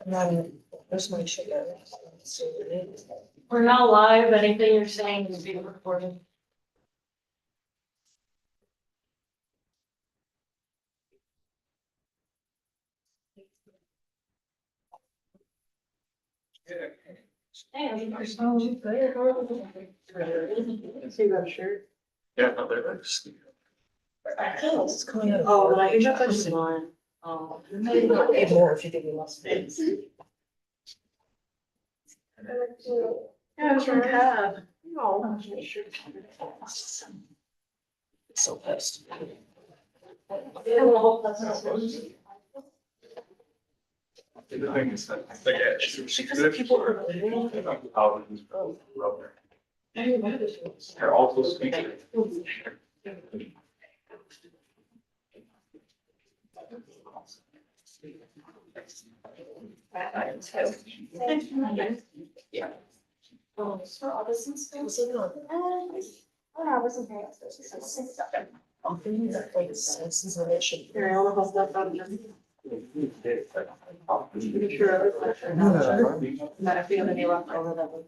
And then there's my sugar. We're not live, anything you're saying is being recorded. Hey, Oh, see that shirt? Yeah, no, they're just. it's coming out. Oh, no, you're not pushing on. Oh. Maybe not pay more if you give me less space. Yeah, it's from Cab. No. So pissed. Yeah, well, I hope that's not. The thing is that, like, yeah, she Because the people are leaving. They're all supposed to be. Yeah. Oh, for all this and stuff. Was it on? Oh, I wasn't there. I'm thinking that like senses of it should. Here, I don't know if that's not just. Pretty sure. But if you have any left over that would.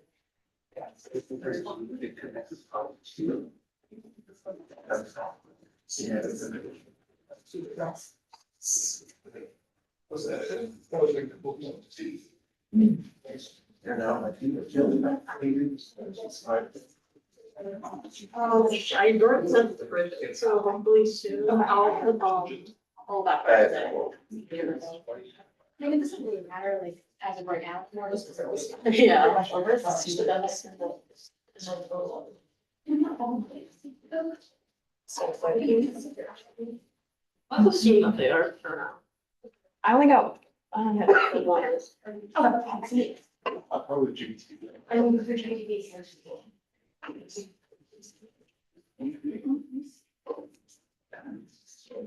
Oh, I brought some to the fridge, so hopefully soon I'll put all that. I mean, it doesn't really matter, like, as of right now, more just because it was. Yeah. So if I. I'll assume that they are for now. I only got, I don't know, one. Oh, that's me. How would you? I don't know if you're here.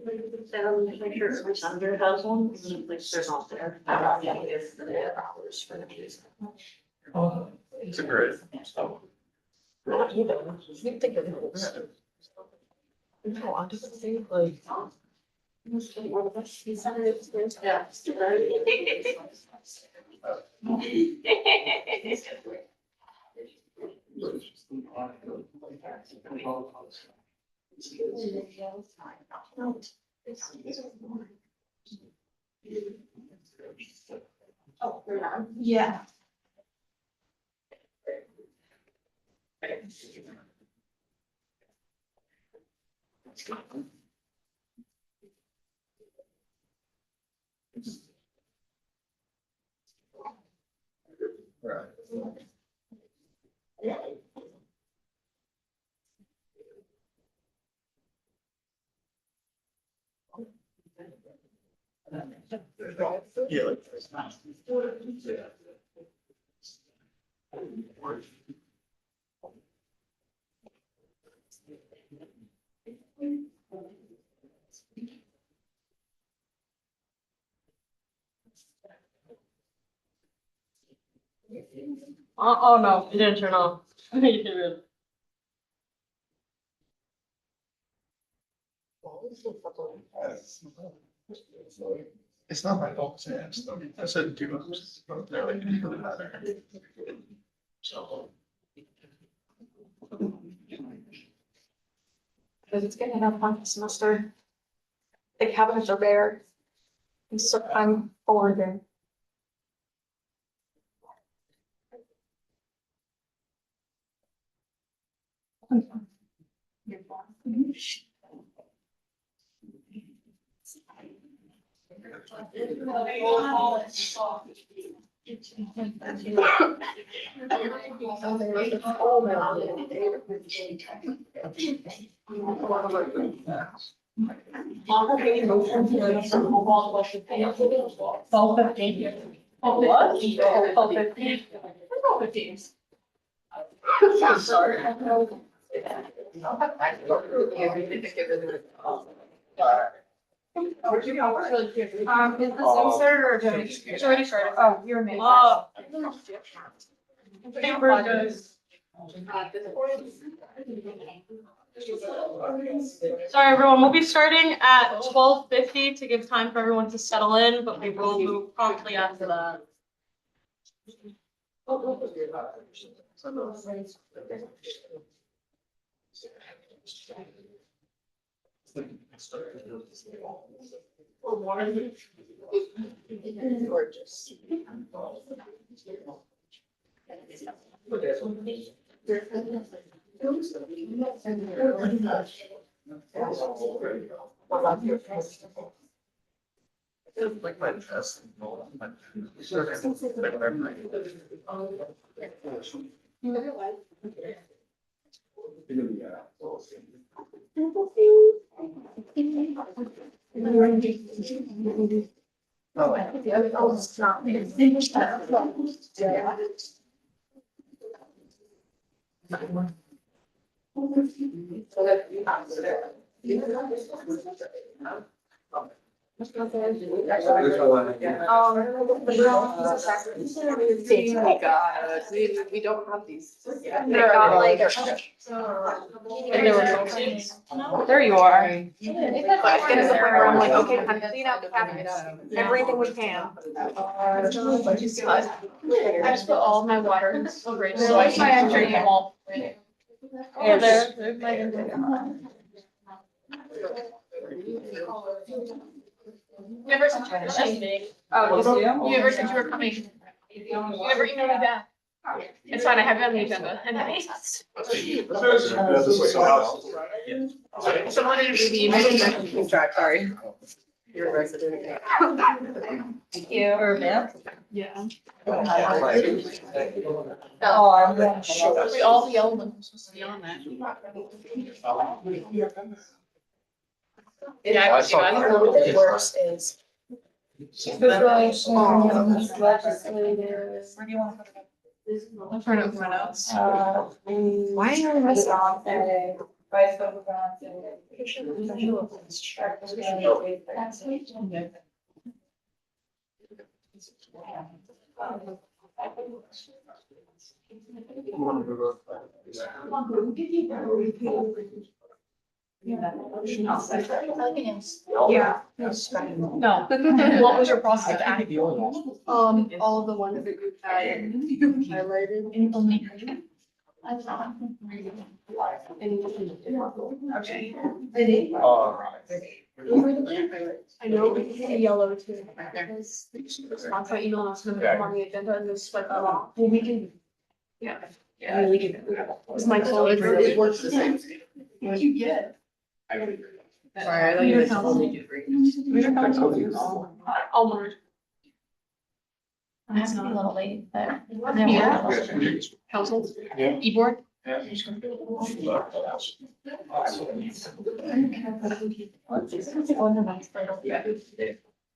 Make sure every senator has one, and then like they're not there. Hours for the music. Oh. It's a great. Not even. You think of it. No, I just think like. Yeah. Oh, we're not. Yeah. Right. Yeah. Like. Oh, no, it didn't turn on. You did. It's not my fault, I said too much, but they're like, it doesn't matter. So. Because it's getting enough fun this semester. The cabinets are bare. And so I'm bored and. Is the Zoom started or did it's already started? Oh, you're amazing. Paper goes. Sorry, everyone, we'll be starting at 12:50 to give time for everyone to settle in, but we will move promptly after that. Gorgeous. Like my chest. Oh, it's not. We don't have these. They got like. And there were no seats. There you are. But it's getting to the point where I'm like, okay, honey, clean out the cabinets, everything we can. I just put all of my water in this fridge, so I can drink them all. Oh, they're You never said you were coming. Oh, you You never said you were coming. You never emailed me back. It's fine, I have it on the agenda. Someone interviewed me. Sorry. You're a resident. Thank you. Or ma'am? Yeah. Oh, I'm not sure. We all yelled when we're supposed to be on that. Yeah, I I don't know what the worst is. Legislative. Where do you want to go? I'm trying to open my notes. Why am I not there? Yeah. No. What was your process of adding? All of the ones that you highlighted. Okay. I know, it's yellow too. Because response by email, not gonna come on the agenda and just swipe them off. Well, we can. Yeah. I mean, we can. It's my fault. It works the same. What you get? Sorry, I thought you I'll merge. I'm asking a little late, but. Household. E-board.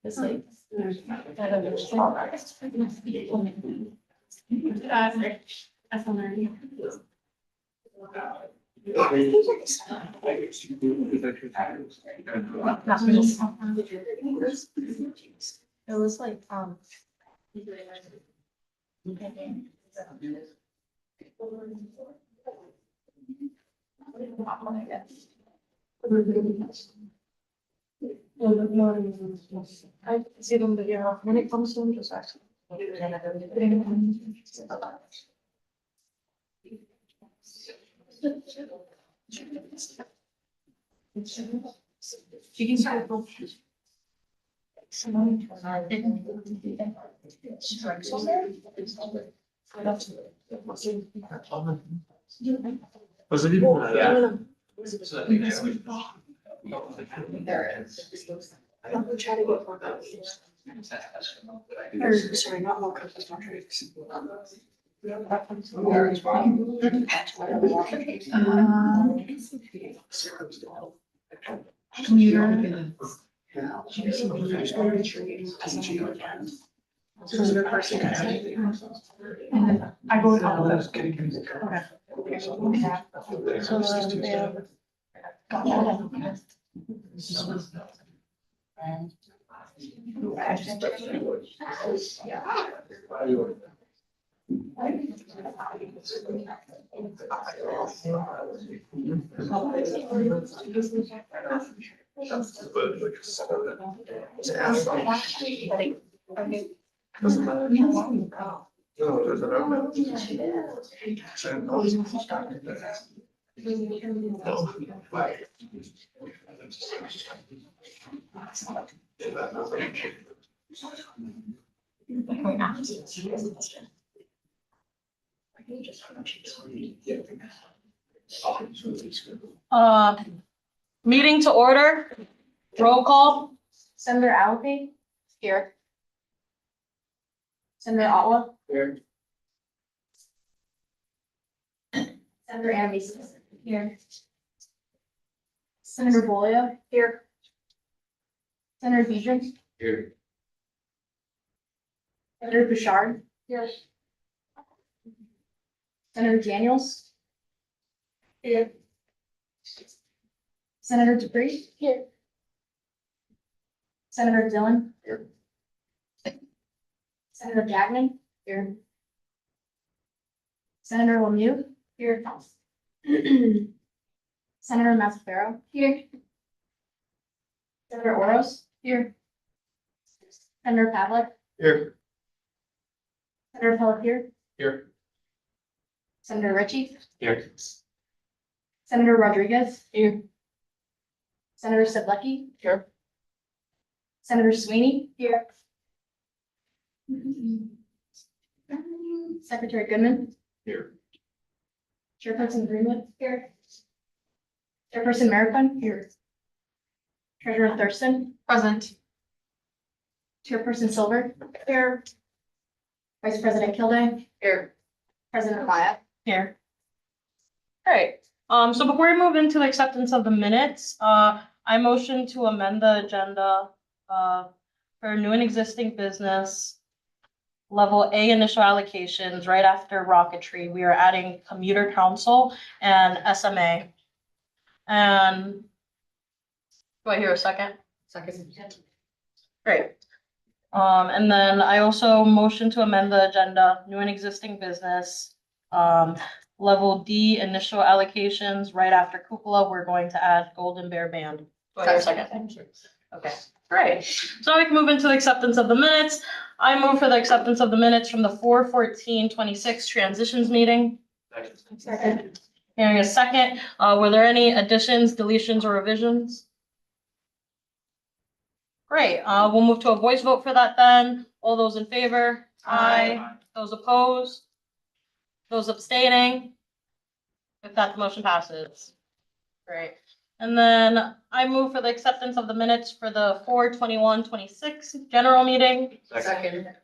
It's like. It was like, I see them, but yeah, when it comes to them, just ask. You can start with. Was it even? There is. I'm gonna try to get more copies. Or, sorry, not more copies, more trades. Commuter. So the person can say. And then I go with all of those. Doesn't matter. No, there's an oven. Same noise. No. Meeting to order, roll call. Senator Alfie? Here. Senator Otwell? Here. Senator Anabese? Here. Senator Bolio? Here. Senator Beecham? Here. Senator Bouchard? Here. Senator Daniels? Here. Senator Dupree? Here. Senator Dillon? Here. Senator Gagnon? Here. Senator Lemieux? Here. Senator Mazzaferro? Here. Senator Oros? Here. Senator Pavlik? Here. Senator Pelletier? Here. Senator Ritchie? Here. Senator Rodriguez? Here. Senator Sedlecki? Here. Senator Sweeney? Here. Secretary Goodman? Here. Chairperson Greenwood? Here. Chairperson Merrickwin? Here. Treasurer Thurston? Present. Chairperson Silver? Here. Vice President Kilday? Here. President Maya? Here. All right, so before we move into the acceptance of the minutes, I motion to amend the agenda, for new and existing business. Level A initial allocations, right after rocketry, we are adding commuter council and SMA. And do I hear a second? Second. Great. And then I also motion to amend the agenda, new and existing business. Level D initial allocations, right after cupola, we're going to add Golden Bear Band. Do I hear a second? Okay, great. So we can move into the acceptance of the minutes. I move for the acceptance of the minutes from the 4/14/26 transitions meeting. Second. Hearing a second, were there any additions, deletions, or revisions? Great, we'll move to a voice vote for that then. All those in favor? Aye. Those opposed? Those abstaining? If that, the motion passes. Great. And then I move for the acceptance of the minutes for the 4/21/26 general meeting. Second.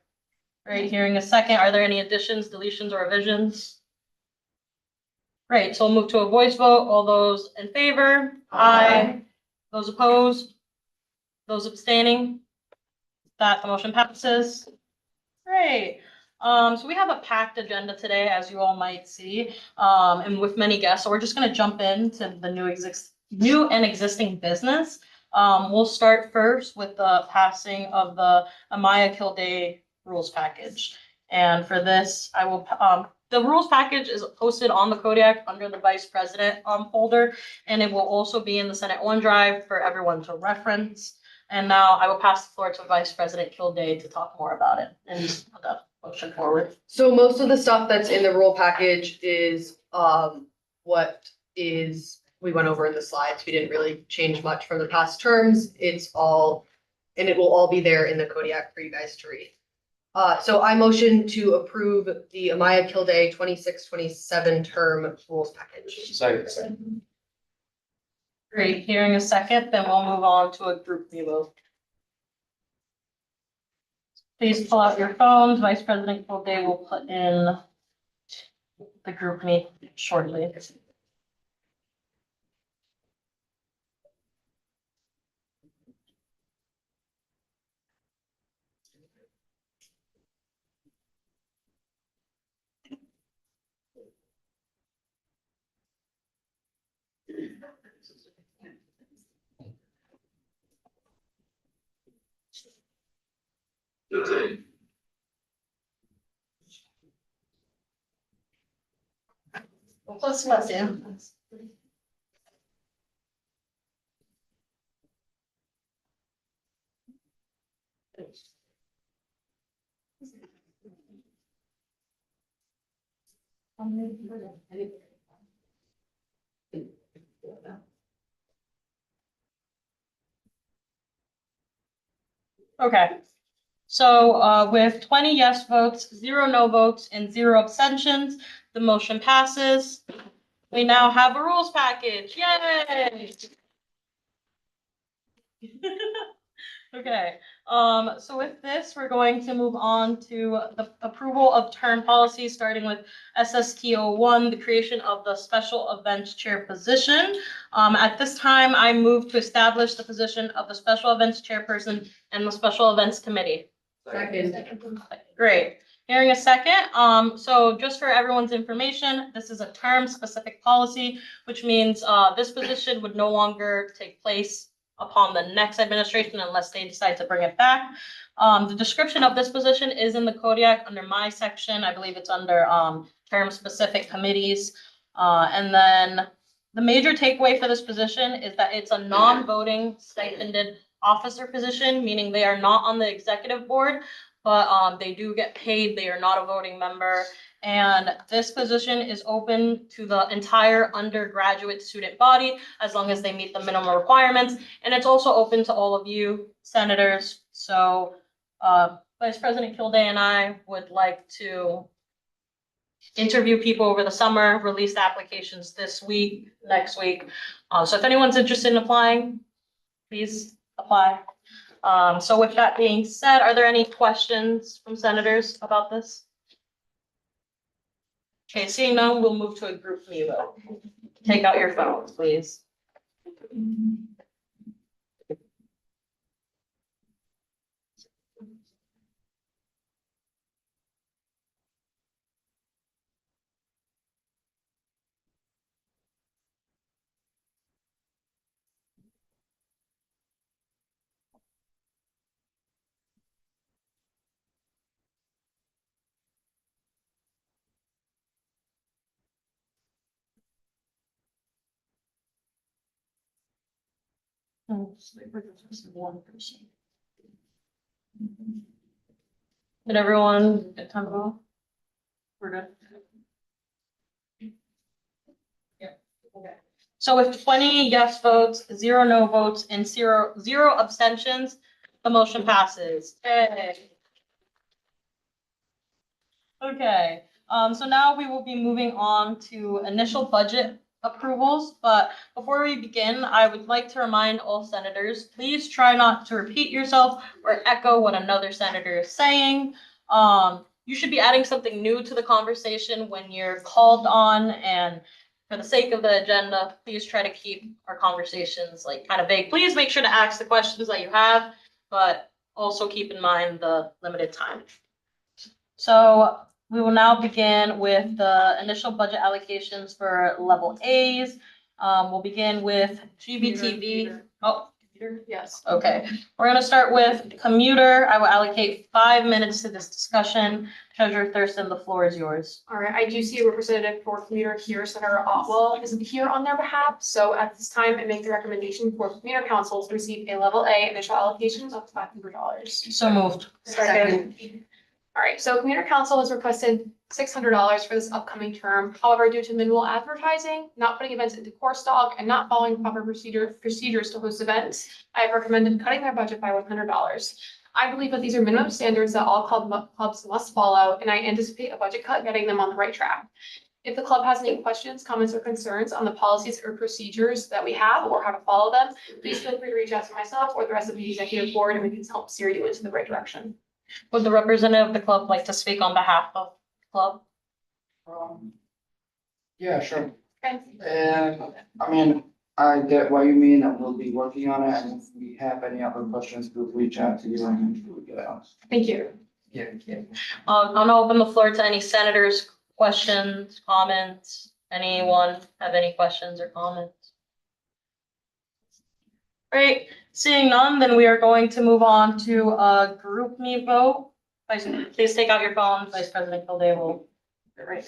Great, hearing a second. Are there any additions, deletions, or revisions? Great, so we'll move to a voice vote. All those in favor? Aye. Those opposed? Those abstaining? That the motion passes. Great. So we have a packed agenda today, as you all might see, and with many guests. So we're just gonna jump into the new and existing business. We'll start first with the passing of the Amaya Kilday rules package. And for this, I will, the rules package is posted on the Kodiak under the Vice President folder, and it will also be in the Senate OneDrive for everyone to reference. And now I will pass the floor to Vice President Kilday to talk more about it and put the motion forward. So most of the stuff that's in the rule package is what is, we went over in the slides. We didn't really change much from the past terms. It's all, and it will all be there in the Kodiak for you guys to read. So I motion to approve the Amaya Kilday 26-27 term rules package. Second. Great, hearing a second, then we'll move on to a group me vote. Please pull out your phones. Vice President Kilday will put in the group me shortly. Bless you. Okay, so with 20 yes votes, 0 no votes, and 0 abstentions, the motion passes. We now have a rules package. Yay! Okay, so with this, we're going to move on to the approval of term policies, starting with SST01, the creation of the special events chair position. At this time, I move to establish the position of the special events chairperson and the special events committee. Second. Great. Hearing a second, so just for everyone's information, this is a term-specific policy, which means this position would no longer take place upon the next administration unless they decide to bring it back. The description of this position is in the Kodiak under my section. I believe it's under term-specific committees. And then the major takeaway for this position is that it's a non-voting stipended officer position, meaning they are not on the executive board, but they do get paid. They are not a voting member. And this position is open to the entire undergraduate student body as long as they meet the minimum requirements. And it's also open to all of you senators. So Vice President Kilday and I would like to interview people over the summer, release the applications this week, next week. So if anyone's interested in applying, please apply. So with that being said, are there any questions from senators about this? Okay, seeing none, we'll move to a group me vote. Take out your phones, please. Did everyone get time to go? We're good. Yeah. Okay. So with 20 yes votes, 0 no votes, and 0 abstentions, the motion passes. Yay. Okay, so now we will be moving on to initial budget approvals, but before we begin, I would like to remind all senators, please try not to repeat yourself or echo what another senator is saying. You should be adding something new to the conversation when you're called on, and for the sake of the agenda, please try to keep our conversations like kind of vague. Please make sure to ask the questions that you have, but also keep in mind the limited time. So we will now begin with the initial budget allocations for level A's. We'll begin with GBTV. Oh, commuter? Yes. Okay. We're gonna start with commuter. I will allocate 5 minutes to this discussion. Treasurer Thurston, the floor is yours. All right, I do see a representative for commuter here, Senator Otwell isn't here on their behalf, so at this time, I make the recommendation for commuter council to receive a level A initial allocation of $500. So moved. Second. All right, so commuter council has requested $600 for this upcoming term. However, due to minimal advertising, not putting events into course stock, and not following proper procedures to host events, I have recommended cutting their budget by $100. I believe that these are minimum standards that all clubs must follow, and I anticipate a budget cut getting them on the right track. If the club has any questions, comments, or concerns on the policies or procedures that we have or how to follow them, please feel free to reach out to myself or the rest of the executive board, and we can help steer you into the right direction. Would the representative of the club like to speak on behalf of the club? Yeah, sure. Okay. And I mean, I get what you mean, and we'll be working on it, and if we have any other questions, we'll reach out to you and we'll get out. Thank you. Yeah. I'm gonna open the floor to any senators, questions, comments. Anyone have any questions or comments? Great, seeing none, then we are going to move on to a group me vote. Please take out your phone, Vice President Kilday will. Right.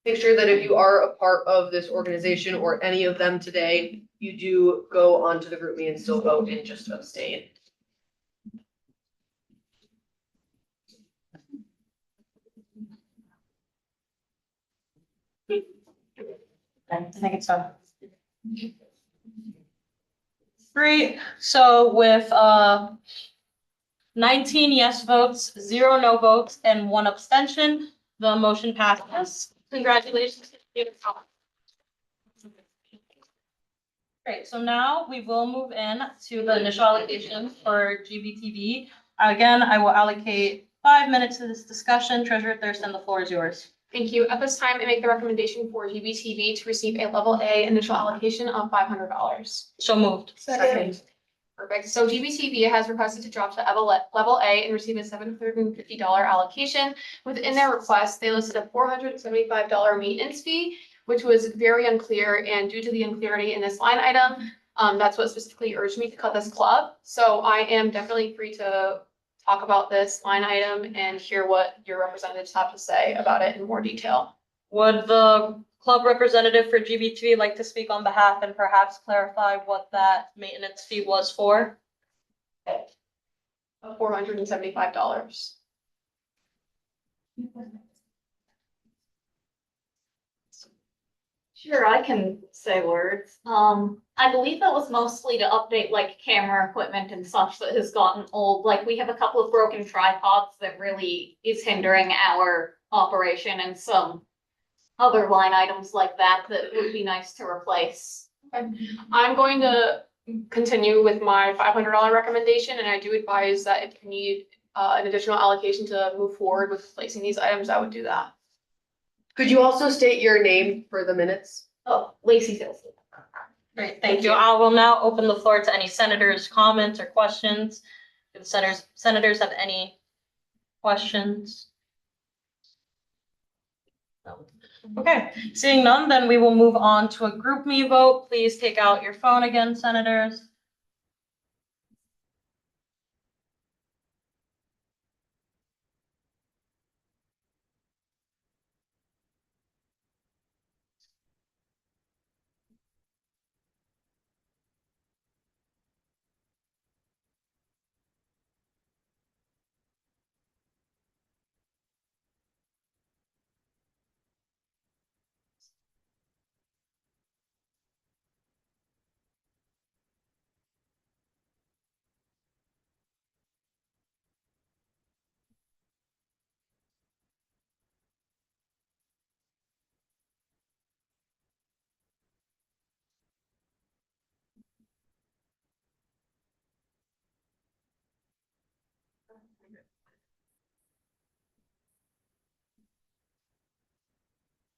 Make sure that if you are a part of this organization or any of them today, you do go onto the group me and still vote and just abstain. I think it's done. Great, so with 19 yes votes, 0 no votes, and 1 abstention, the motion passes. Congratulations to you. Great, so now we will move in to the initial allocation for GBTV. Again, I will allocate 5 minutes to this discussion. Treasurer Thurston, the floor is yours. Thank you. At this time, I make the recommendation for GBTV to receive a level A initial allocation of $500. So moved. Second. Perfect. So GBTV has requested to drop to level A and receive a $750 allocation. Within their request, they listed a $475 maintenance fee, which was very unclear, and due to the unclarity in this line item, that's what specifically urged me to cut this club. So I am definitely free to talk about this line item and hear what your representatives have to say about it in more detail. Would the club representative for GBTV like to speak on behalf and perhaps clarify what that maintenance fee was for? $475. Sure, I can say words. I believe that was mostly to update like camera equipment and such that has gotten old. Like we have a couple of broken tripods that really is hindering our operation and some other line items like that that would be nice to replace. I'm going to continue with my $500 recommendation, and I do advise that if you need an additional allocation to move forward with replacing these items, I would do that. Could you also state your name for the minutes? Oh, Lacey Tilsley. Great, thank you. I will now open the floor to any senators' comments or questions. Do the senators have any questions? No. Okay, seeing none, then we will move on to a group me vote. Please take out your phone again, senators.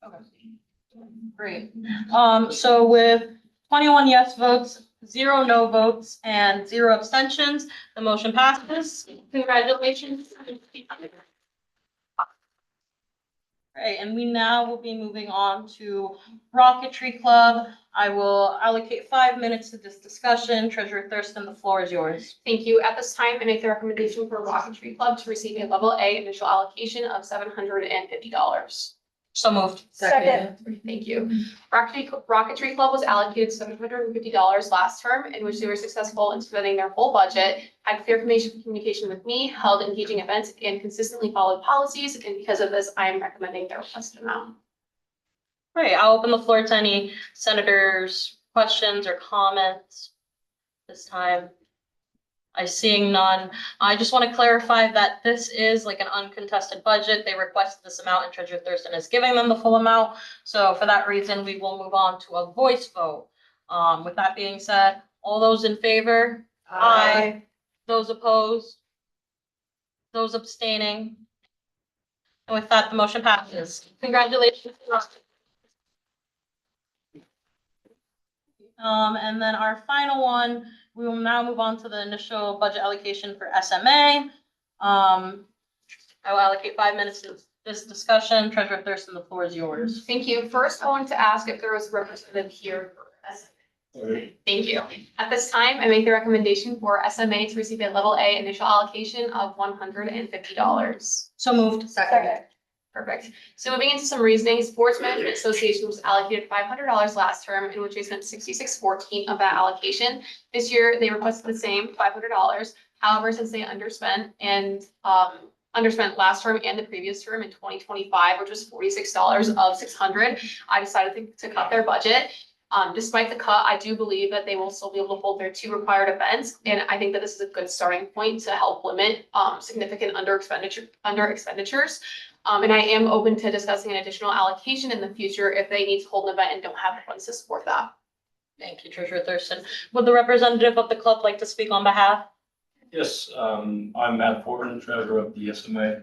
Okay. Great. So with 21 yes votes, 0 no votes, and 0 abstentions, the motion passes. Congratulations. Great, and we now will be moving on to Rocketry Club. I will allocate 5 minutes to this discussion. Treasurer Thurston, the floor is yours. Thank you. At this time, I make the recommendation for Rocketry Club to receive a level A initial allocation of $750. So moved. Second. Thank you. Rocketry Club was allocated $750 last term, in which they were successful in spending their whole budget, had clear communication with me, held engaging events, and consistently followed policies. And because of this, I am recommending their requested amount. Great, I'll open the floor to any senators' questions or comments this time. I seeing none. I just want to clarify that this is like an uncontested budget. They requested this amount and Treasurer Thurston is giving them the full amount. So for that reason, we will move on to a voice vote. With that being said, all those in favor? Aye. Those opposed? Those abstaining? And with that, the motion passes. Congratulations. And then our final one, we will now move on to the initial budget allocation for SMA. I will allocate 5 minutes to this discussion. Treasurer Thurston, the floor is yours. Thank you. First, I wanted to ask if there was a representative here for SMA. Thank you. At this time, I make the recommendation for SMA to receive a level A initial allocation of $150. So moved. Second. Perfect. So moving into some reasoning, Sports Management Association was allocated $500 last term, in which they spent $66.14 of that allocation. This year, they requested the same $500. However, since they underspent last term and the previous term in 2025, which was $46 of $600, I decided to cut their budget. Despite the cut, I do believe that they will still be able to hold their 2 required events, and I think that this is a good starting point to help limit significant under expenditures. And I am open to discussing an additional allocation in the future if they need to hold an event and don't have the funds to support that. Thank you, Treasurer Thurston. Would the representative of the club like to speak on behalf? Yes, I'm Matt Portman, treasurer of the SMA.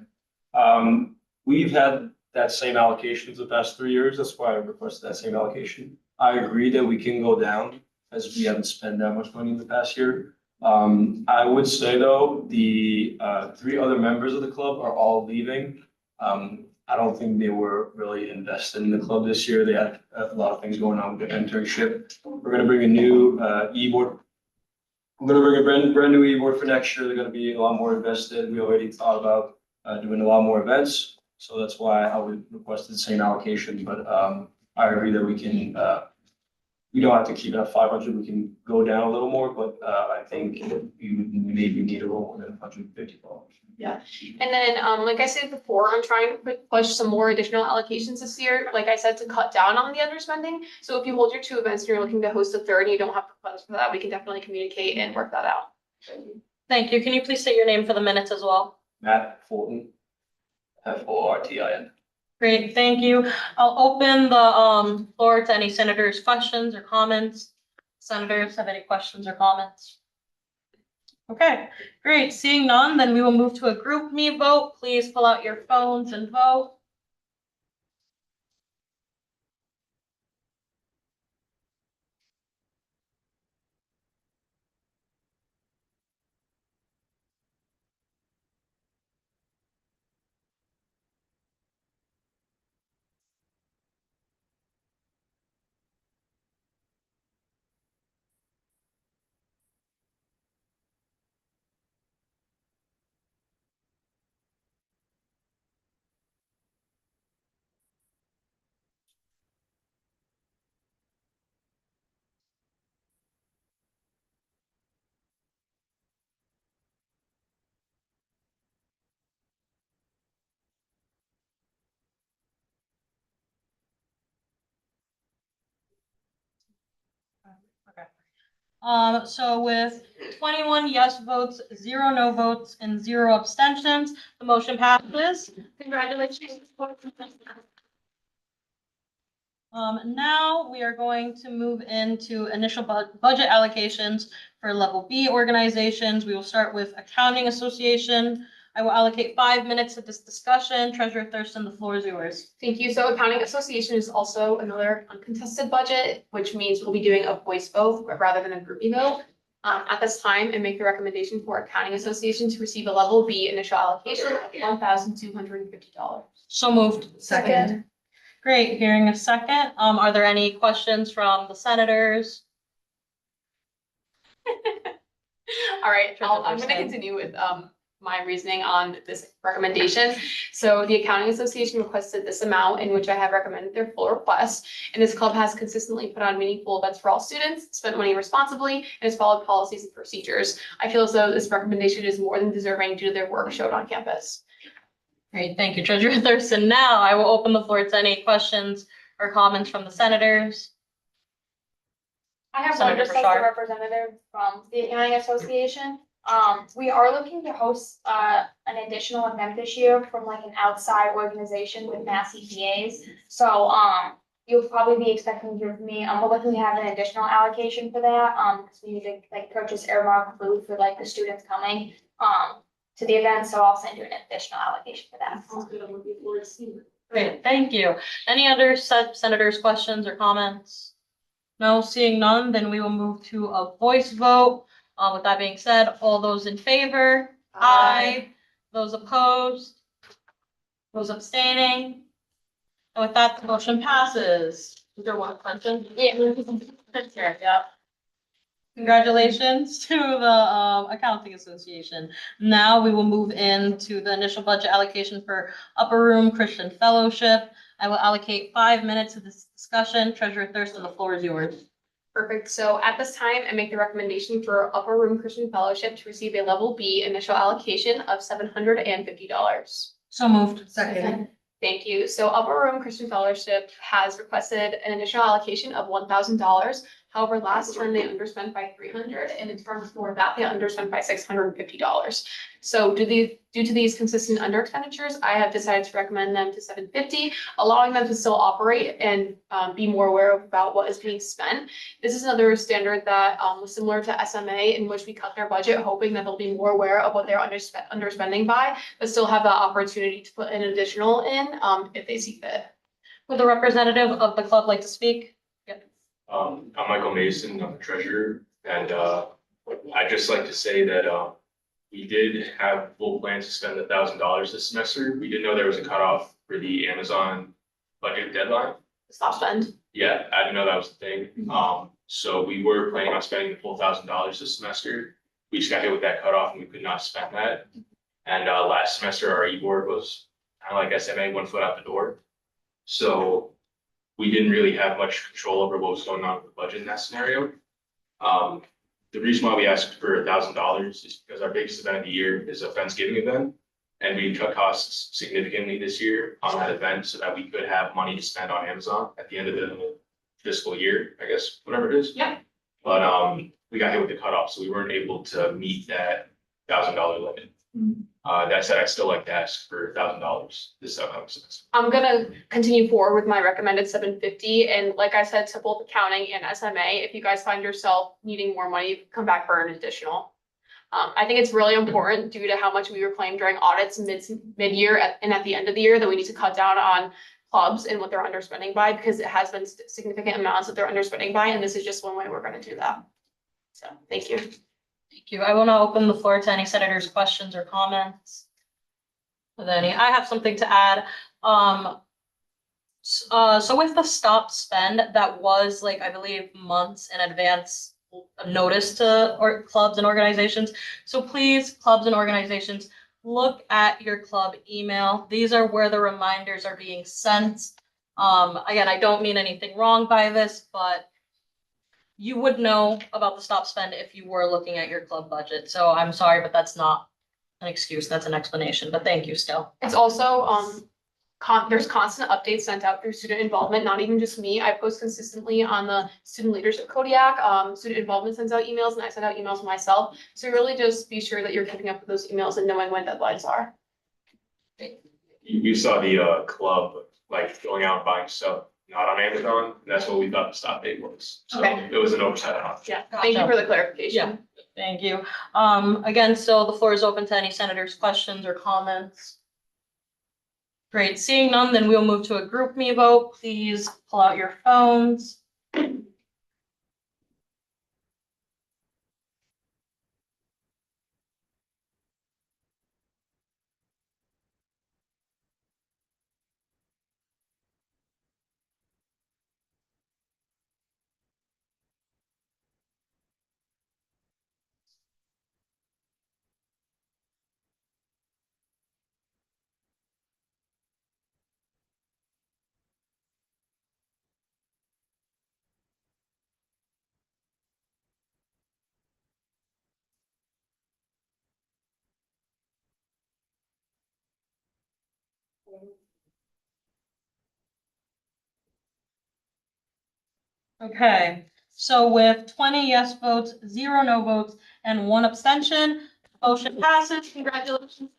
We've had that same allocation for the past 3 years. That's why I requested that same allocation. I agree that we can go down as we haven't spent that much money in the past year. I would say though, the 3 other members of the club are all leaving. I don't think they were really invested in the club this year. They had a lot of things going on with their internship. We're gonna bring a new e-board. I'm gonna bring a brand new e-board for next year. They're gonna be a lot more invested. We already thought about doing a lot more events. So that's why I would request the same allocation, but I agree that we can, we don't have to keep it at 500. We can go down a little more, but I think you maybe need a little more than $150. And then, like I said before, I'm trying to push some more additional allocations this year, like I said, to cut down on the underspending. So if you hold your 2 events and you're looking to host a 3rd and you don't have the funds for that, we can definitely communicate and work that out. Thank you. Can you please state your name for the minutes as well? Matt Fulton, Fortin. Great, thank you. I'll open the floor to any senators' questions or comments. Senators have any questions or comments? Okay, great. Seeing none, then we will move to a group me vote. Please pull out your phones and vote. Okay. So with 21 yes votes, 0 no votes, and 0 abstentions, the motion passes. Congratulations. Now we are going to move into initial budget allocations for level B organizations. We will start with Accounting Association. I will allocate 5 minutes to this discussion. Treasurer Thurston, the floor is yours. Thank you. So Accounting Association is also another uncontested budget, which means we'll be doing a voice vote rather than a group vote. At this time, I make the recommendation for Accounting Association to receive a level B initial allocation of $1,250. So moved. Second. Great, hearing a second. Are there any questions from the senators? All right, I'm gonna continue with my reasoning on this recommendation. So the Accounting Association requested this amount, in which I have recommended their full request. And this club has consistently put on meaningful events for all students, spent money responsibly, and has followed policies and procedures. I feel as though this recommendation is more than deserving due to their work showed on campus. Great, thank you, Treasurer Thurston. Now I will open the floor to any questions or comments from the senators. I have Senator one just as Bashar. a representative from the Accounting Association. We are looking to host an additional event this year from like an outside organization with Mass EPAs. So you'll probably be expecting to hear from me. We're looking to have an additional allocation for that. Because we need to like purchase Airmark food for like the students coming. to the event, so I'll send you an additional allocation for that. Great, thank you. Any other senators' questions or comments? No, seeing none, then we will move to a voice vote. With that being said, all those in favor? Aye. Those opposed? Those abstaining? And with that, the motion passes. Is there one question? Yeah. Sure, yeah. Congratulations to the Accounting Association. Now we will move into the initial budget allocation for Upper Room Christian Fellowship. I will allocate 5 minutes of this discussion. Treasurer Thurston, the floor is yours. Perfect. So at this time, I make the recommendation for Upper Room Christian Fellowship to receive a level B initial allocation of $750. So moved. Second. Thank you. So Upper Room Christian Fellowship has requested an initial allocation of $1,000. However, last term they underspent by $300, and in term before that, they underspent by $650. So due to these consistent under expenditures, I have decided to recommend them to $750, allowing them to still operate and be more aware about what is being spent. This is another standard that was similar to SMA, in which we cut their budget, hoping that they'll be more aware of what they're underspending by, but still have the opportunity to put an additional in if they see fit. Would the representative of the club like to speak? I'm Michael Mason, I'm the treasurer, and I'd just like to say that we did have full plans to spend $1,000 this semester. We didn't know there was a cutoff for the Amazon budget deadline. Stop spend. Yeah, I didn't know that was the thing. So we were planning on spending the full $1,000 this semester. We just got hit with that cutoff and we could not spend that. And last semester, our e-board was kind of like SMA, 1 foot out the door. So we didn't really have much control over what was going on with the budget in that scenario. The reason why we asked for $1,000 is because our biggest event of the year is a Thanksgiving event. And we cut costs significantly this year on that event so that we could have money to spend on Amazon at the end of the fiscal year, I guess, whatever it is. Yeah. But we got hit with the cutoff, so we weren't able to meet that $1,000 limit. That said, I'd still like to ask for $1,000 this upcoming semester. I'm gonna continue forward with my recommended $750, and like I said to both accounting and SMA, if you guys find yourself needing more money, come back for an additional. I think it's really important due to how much we reclaim during audits mid-year and at the end of the year that we need to cut down on clubs and what they're underspending by, because it has been significant amounts that they're underspending by, and this is just one way we're gonna do that. So, thank you. Thank you. I will now open the floor to any senators' questions or comments. With any, I have something to add. So with the stop spend, that was like, I believe, months in advance notice to clubs and organizations. So please, clubs and organizations, look at your club email. These are where the reminders are being sent. Again, I don't mean anything wrong by this, but you would know about the stop spend if you were looking at your club budget. So I'm sorry, but that's not an excuse, that's an explanation, but thank you still. It's also, there's constant updates sent out through student involvement, not even just me. I post consistently on the student leadership Kodiak. Student involvement sends out emails and I send out emails myself. So really just be sure that you're keeping up with those emails and knowing when deadlines are. You saw the club like going out and buying stuff not on Amazon, and that's what we thought the stop date was. So Okay. it was an oversight on our part. Yeah, thank you for the clarification. Thank you. Again, so the floor is open to any senators' questions or comments. Great, seeing none, then we'll move to a group me vote. Please pull out your phones. Okay, so with 20 yes votes, 0 no votes, and 1 abstention, motion passes. Congratulations.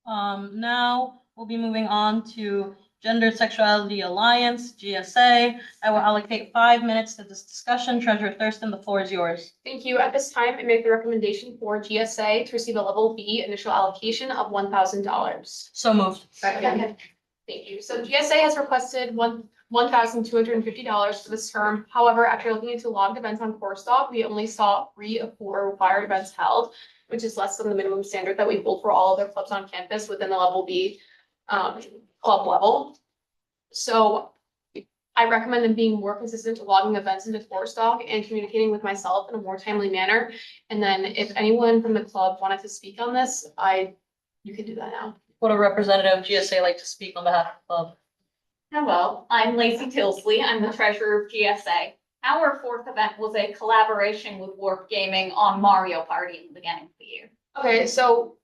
Now we'll be moving on to Gender Sexuality Alliance, GSA. I will allocate 5 minutes to this discussion. Treasurer Thurston, the floor is yours. Thank you. At this time, I make the recommendation for GSA to receive a level B initial allocation of $1,000. So moved. Second. Thank you. So GSA has requested $1,250 for this term. However, after looking into logged events on CoreStalk, we only saw 3 of 4 required events held, which is less than the minimum standard that we hold for all other clubs on campus within the level B club level. So I recommend them being more consistent to logging events into CoreStalk and communicating with myself in a more timely manner. And then if anyone from the club wanted to speak on this, you can do that now. Would a representative of GSA like to speak on behalf of the club? Hello, I'm Lacey Tilsley. I'm the treasurer of GSA. Our 4th event was a collaboration with Warp Gaming on Mario Party in the beginning of the year. Okay, so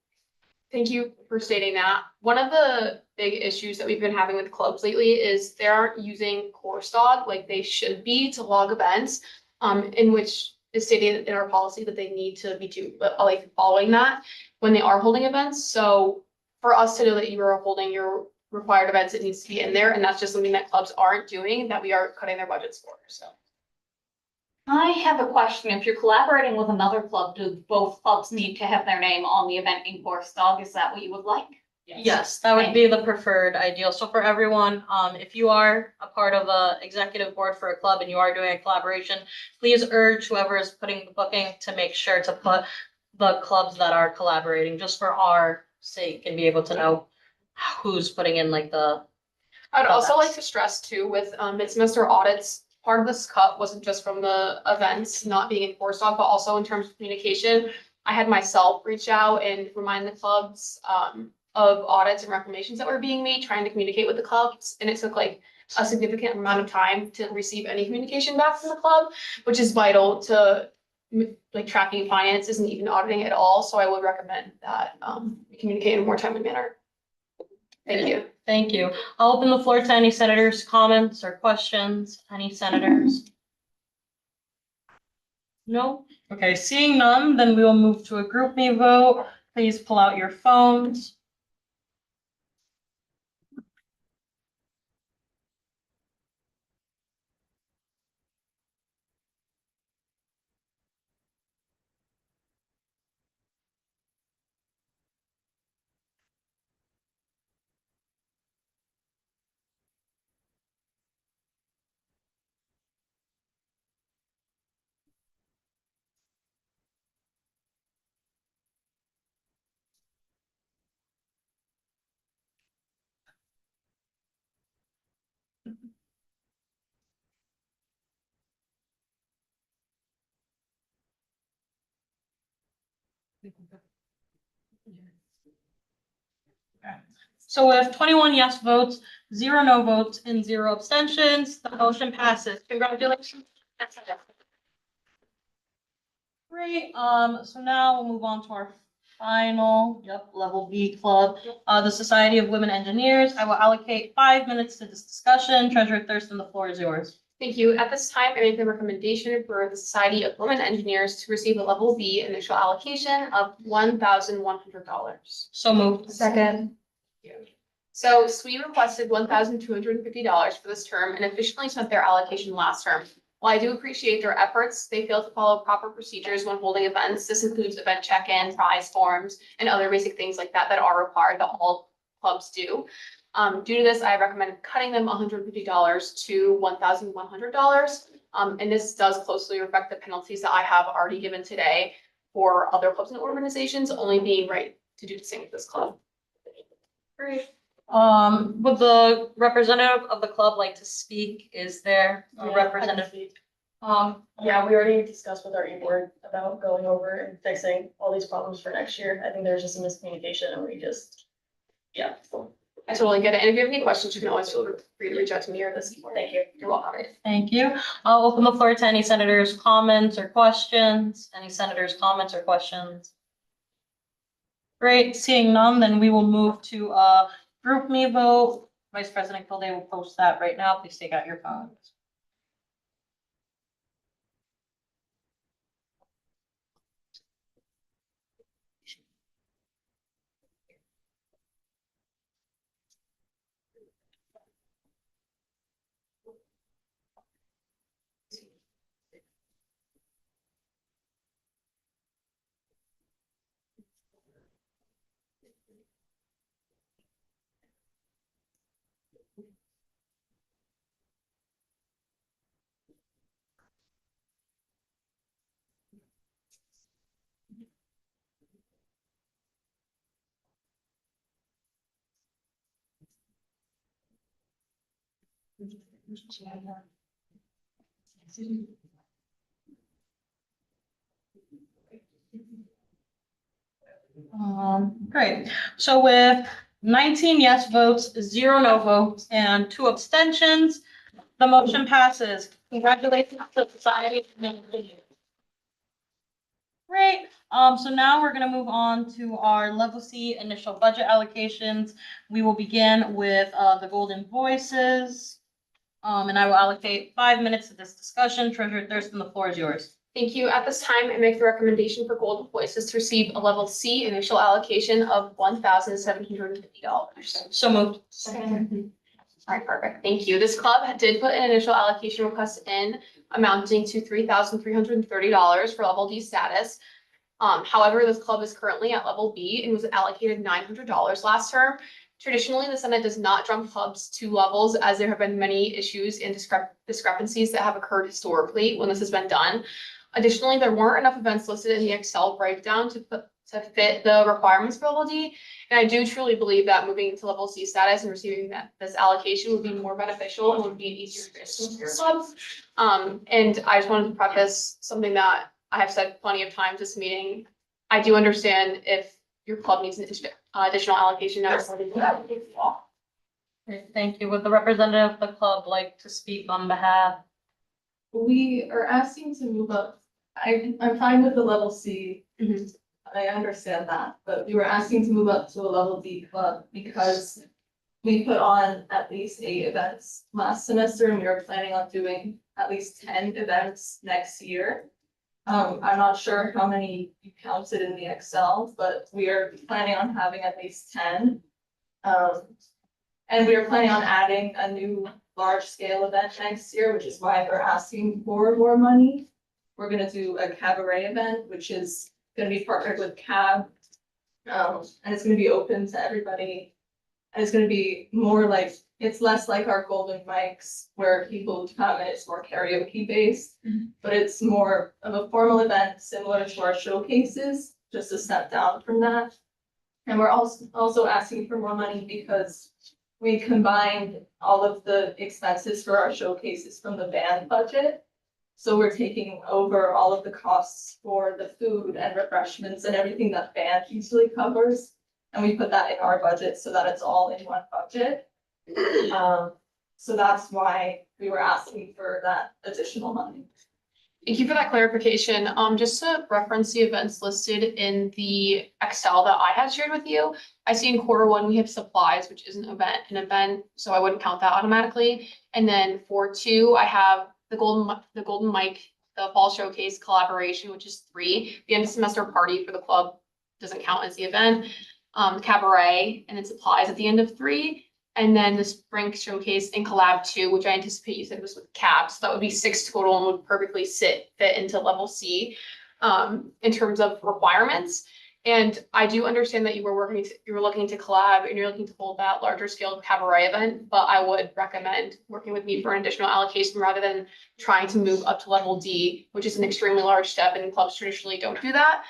thank you for stating that. One of the big issues that we've been having with clubs lately is they aren't using CoreStalk like they should be to log events, in which is stated in our policy that they need to be like following that when they are holding events. So for us to know that you are holding your required events, it needs to be in there, and that's just something that clubs aren't doing, that we are cutting their budgets for, so. I have a question. If you're collaborating with another club, do both clubs need to have their name on the event in CoreStalk? Is that what you would like? Yes, that would be the preferred ideal. So for everyone, if you are a part of a executive board for a club and you are doing a collaboration, please urge whoever is putting the booking to make sure to put the clubs that are collaborating, just for our sake, and be able to know who's putting in like the. I'd also like to stress too, with mid-semester audits, part of this cut wasn't just from the events not being in CoreStalk, but also in terms of communication. I had myself reach out and remind the clubs of audits and reclamations that were being made, trying to communicate with the clubs, and it took like a significant amount of time to receive any communication back from the club, which is vital to like tracking finances and even auditing at all. So I would recommend that we communicate in a more timely manner. Thank you. Thank you. I'll open the floor to any senators' comments or questions. Any senators? No? Okay, seeing none, then we will move to a group me vote. Please pull out your phones. So with 21 yes votes, 0 no votes, and 0 abstentions, the motion passes. Congratulations. Great, so now we'll move on to our final, level B club, the Society of Women Engineers. I will allocate 5 minutes to this discussion. Treasurer Thurston, the floor is yours. Thank you. At this time, I make the recommendation for the Society of Women Engineers to receive a level B initial allocation of $1,100. So moved. Second. So SWE requested $1,250 for this term and efficiently spent their allocation last term. While I do appreciate their efforts, they failed to follow proper procedures when holding events. This includes event check-in, prize forms, and other basic things like that that are required that all clubs do. Due to this, I recommend cutting them $150 to $1,100. And this does closely reflect the penalties that I have already given today for other clubs and organizations, only being right to do the same with this club. Great. Would the representative of the club like to speak? Is there a representative? Yeah, we already discussed with our e-board about going over and fixing all these problems for next year. I think there's just a miscommunication and we just, yeah. I totally get it. And if you have any questions, you can always feel free to reach out to me or this. Thank you. You're welcome. Thank you. I'll open the floor to any senators' comments or questions. Any senators' comments or questions? Great, seeing none, then we will move to group me vote. Vice President Kilday will post that right now. Please take out your phones. Great. So with 19 yes votes, 0 no votes, and 2 abstentions, the motion passes. Congratulations to the Society. Great. So now we're gonna move on to our level C initial budget allocations. We will begin with, the golden voices. And I will allocate 5 minutes to this discussion. Treasurer Thurston, the floor is yours. Thank you. At this time, I make the recommendation for Golden Voices to receive a level C initial allocation of $1,750. So moved. Second. All right, perfect. Thank you. This club did put an initial allocation request in amounting to $3,330 for level D status. However, this club is currently at level B and was allocated $900 last term. Traditionally, the Senate does not jump clubs to levels as there have been many issues and discrepancies that have occurred historically when this has been done. Additionally, there weren't enough events listed in the Excel breakdown to fit the requirements for level D. And I do truly believe that moving to level C status and receiving this allocation would be more beneficial and would be an easier transition for your clubs. And I just wanted to preface something that I have said plenty of times this meeting. I do understand if your club needs an additional allocation. Great, thank you. Would the representative of the club like to speak on behalf? We are asking to move up. I'm fine with the level C. I understand that, but we were asking to move up to a level D club because we put on at least 8 events last semester and we were planning on doing at least 10 events next year. I'm not sure how many you counted in the Excel, but we are planning on having at least 10. And we are planning on adding a new large scale event next year, which is why we're asking for more money. We're gonna do a cabaret event, which is gonna be partnered with CAB. And it's gonna be open to everybody. And it's gonna be more like, it's less like our golden mics where people come and it's more karaoke based. But it's more of a formal event similar to our showcases, just a step down from that. And we're also asking for more money because we combined all of the expenses for our showcases from the band budget. So we're taking over all of the costs for the food and refreshments and everything that band usually covers. And we put that in our budget so that it's all in one budget. So that's why we were asking for that additional money. Thank you for that clarification. Just to reference the events listed in the Excel that I had shared with you. I see in Q1, we have supplies, which is an event, so I wouldn't count that automatically. And then for 2, I have the golden mic, the fall showcase collaboration, which is 3. The end of semester party for the club doesn't count as the event. Cabaret and then supplies at the end of 3. And then the spring showcase and collab 2, which I anticipate you said was with CAB. So that would be 6 total and would perfectly fit into level C in terms of requirements. And I do understand that you were looking to collab and you're looking to hold that larger scale cabaret event, but I would recommend working with me for an additional allocation rather than trying to move up to level D, which is an extremely large step and clubs traditionally don't do that.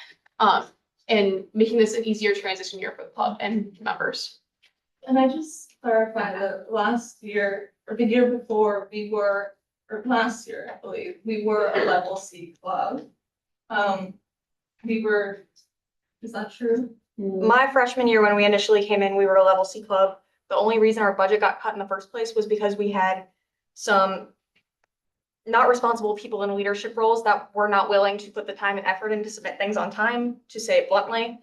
And making this an easier transition year for the club and members. And I just clarify that last year, or the year before, or last year, I believe, we were a level C club. Is that true? My freshman year, when we initially came in, we were a level C club. The only reason our budget got cut in the first place was because we had some not responsible people in leadership roles that were not willing to put the time and effort in to submit things on time, to say it bluntly.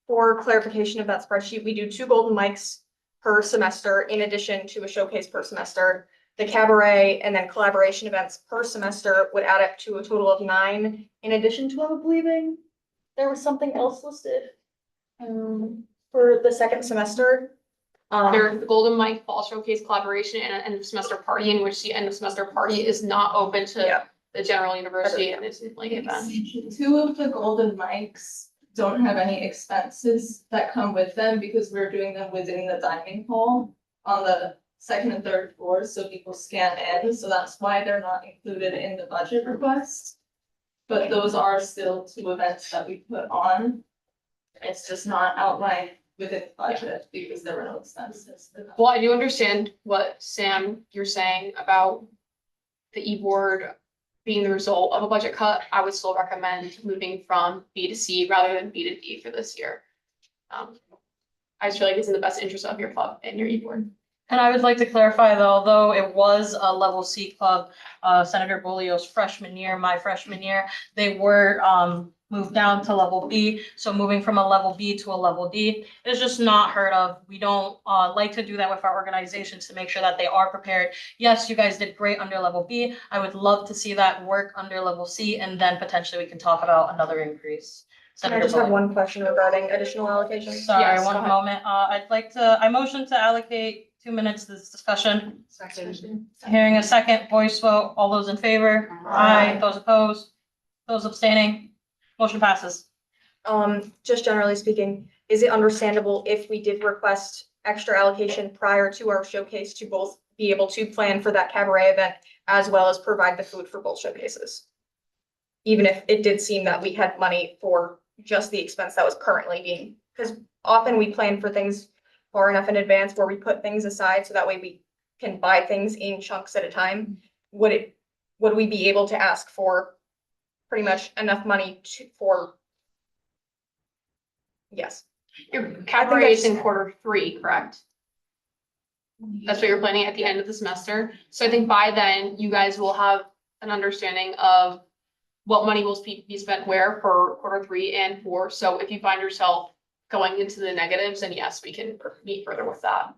For clarification of that spreadsheet, we do 2 golden mics per semester in addition to a showcase per semester. The cabaret and then collaboration events per semester would add up to a total of 9 in addition to, I'm believing, there was something else listed for the second semester. There's the Golden Mike Fall Showcase collaboration and an end of semester party, in which the end of semester party is not open to the general university and it's like event. 2 of the golden mics don't have any expenses that come with them because we're doing them within the dining hall on the second and third floors, so people scan in, so that's why they're not included in the budget request. But those are still 2 events that we put on. It's just not outlined within the budget because there were no expenses. Well, I do understand what Sam, you're saying about the e-board being the result of a budget cut. I would still recommend moving from B to C rather than B to D for this year. I just feel like it's in the best interest of your club and your e-board. And I would like to clarify that although it was a level C club, Senator Bulio's freshman year, my freshman year, they were moved down to level B. So moving from a level B to a level D is just not heard of. We don't like to do that with our organizations to make sure that they are prepared. Yes, you guys did great under level B. I would love to see that work under level C, and then potentially we can talk about another increase. Can I Senator just have Bulio. one question regarding additional allocations? Sorry, Yes, one go ahead. moment. I motion to allocate 2 minutes to this discussion. Hearing a second voice vote. All those in favor? Aye. Those opposed? Those abstaining? Motion passes. Just generally speaking, is it understandable if we did request extra allocation prior to our showcase to both be able to plan for that cabaret event as well as provide the food for both showcases? Even if it did seem that we had money for just the expense that was currently being, because often we plan for things far enough in advance where we put things aside so that way we can buy things in chunks at a time. Would we be able to ask for pretty much enough money for? Yes. Your cabaret is in Q3, correct? That's what you're planning at the end of the semester. So I think by then you guys will have an understanding of what money will be spent where for Q3 and 4. So if you find yourself going into the negatives, then yes, we can meet further with that.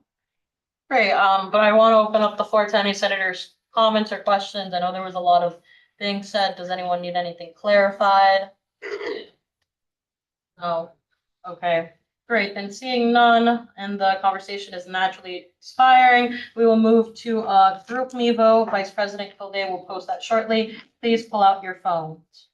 Great, but I want to open up the floor to any senators' comments or questions. I know there was a lot of things said. Does anyone need anything clarified? No. Okay, great. And seeing none, and the conversation is naturally expiring, we will move to a group me vote. Vice President Kilday will post that shortly. Please pull out your phones.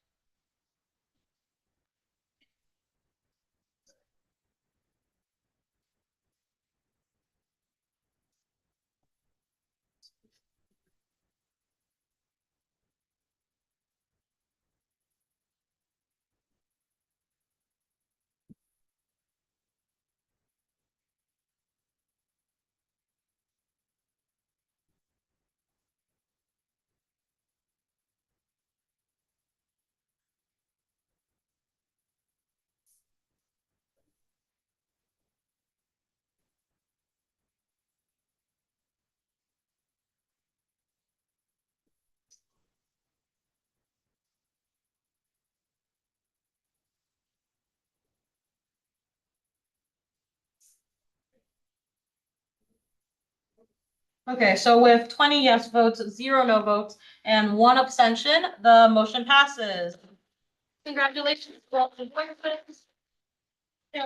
Okay, so with 20 yes votes, 0 no votes, and 1 abstention, the motion passes. Congratulations. Well, can't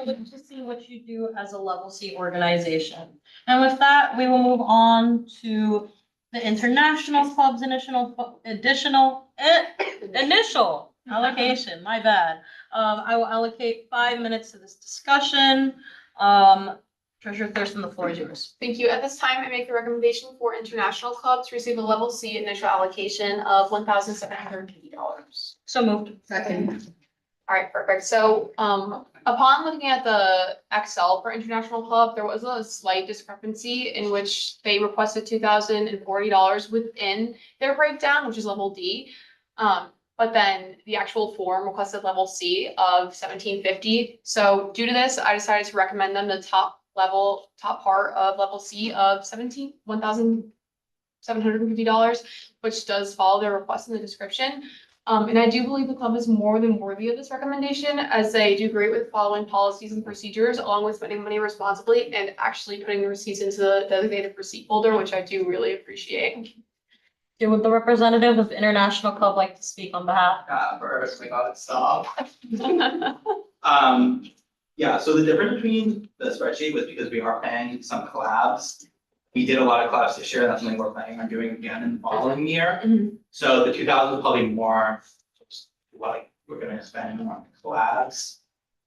wait to see what you do as a level C organization. And with that, we will move on to the international club's initial allocation, my bad. I will allocate 5 minutes to this discussion. Treasurer Thurston, the floor is yours. Thank you. At this time, I make the recommendation for international club to receive a level C initial allocation of $1,750. So moved. Second. All right, perfect. So, upon looking at the Excel for International Club, there was a slight discrepancy in which they requested $2,040 within their breakdown, which is level D. But then the actual form requested level C of $1,750. So due to this, I decided to recommend them the top part of level C of $1,750, which does follow their request in the description. And I do believe the club is more than worthy of this recommendation, as they do great with following policies and procedures, along with spending money responsibly and actually putting the receipts into the designated receipt folder, which I do really appreciate. Would the representative of International Club like to speak on behalf? First, we got it stopped. Yeah, so the difference between the spreadsheet was because we are paying some collabs. We did a lot of collabs this year, and that's something we're planning on doing again in the following year. So the 2,000 is probably more like we're gonna spend on collabs.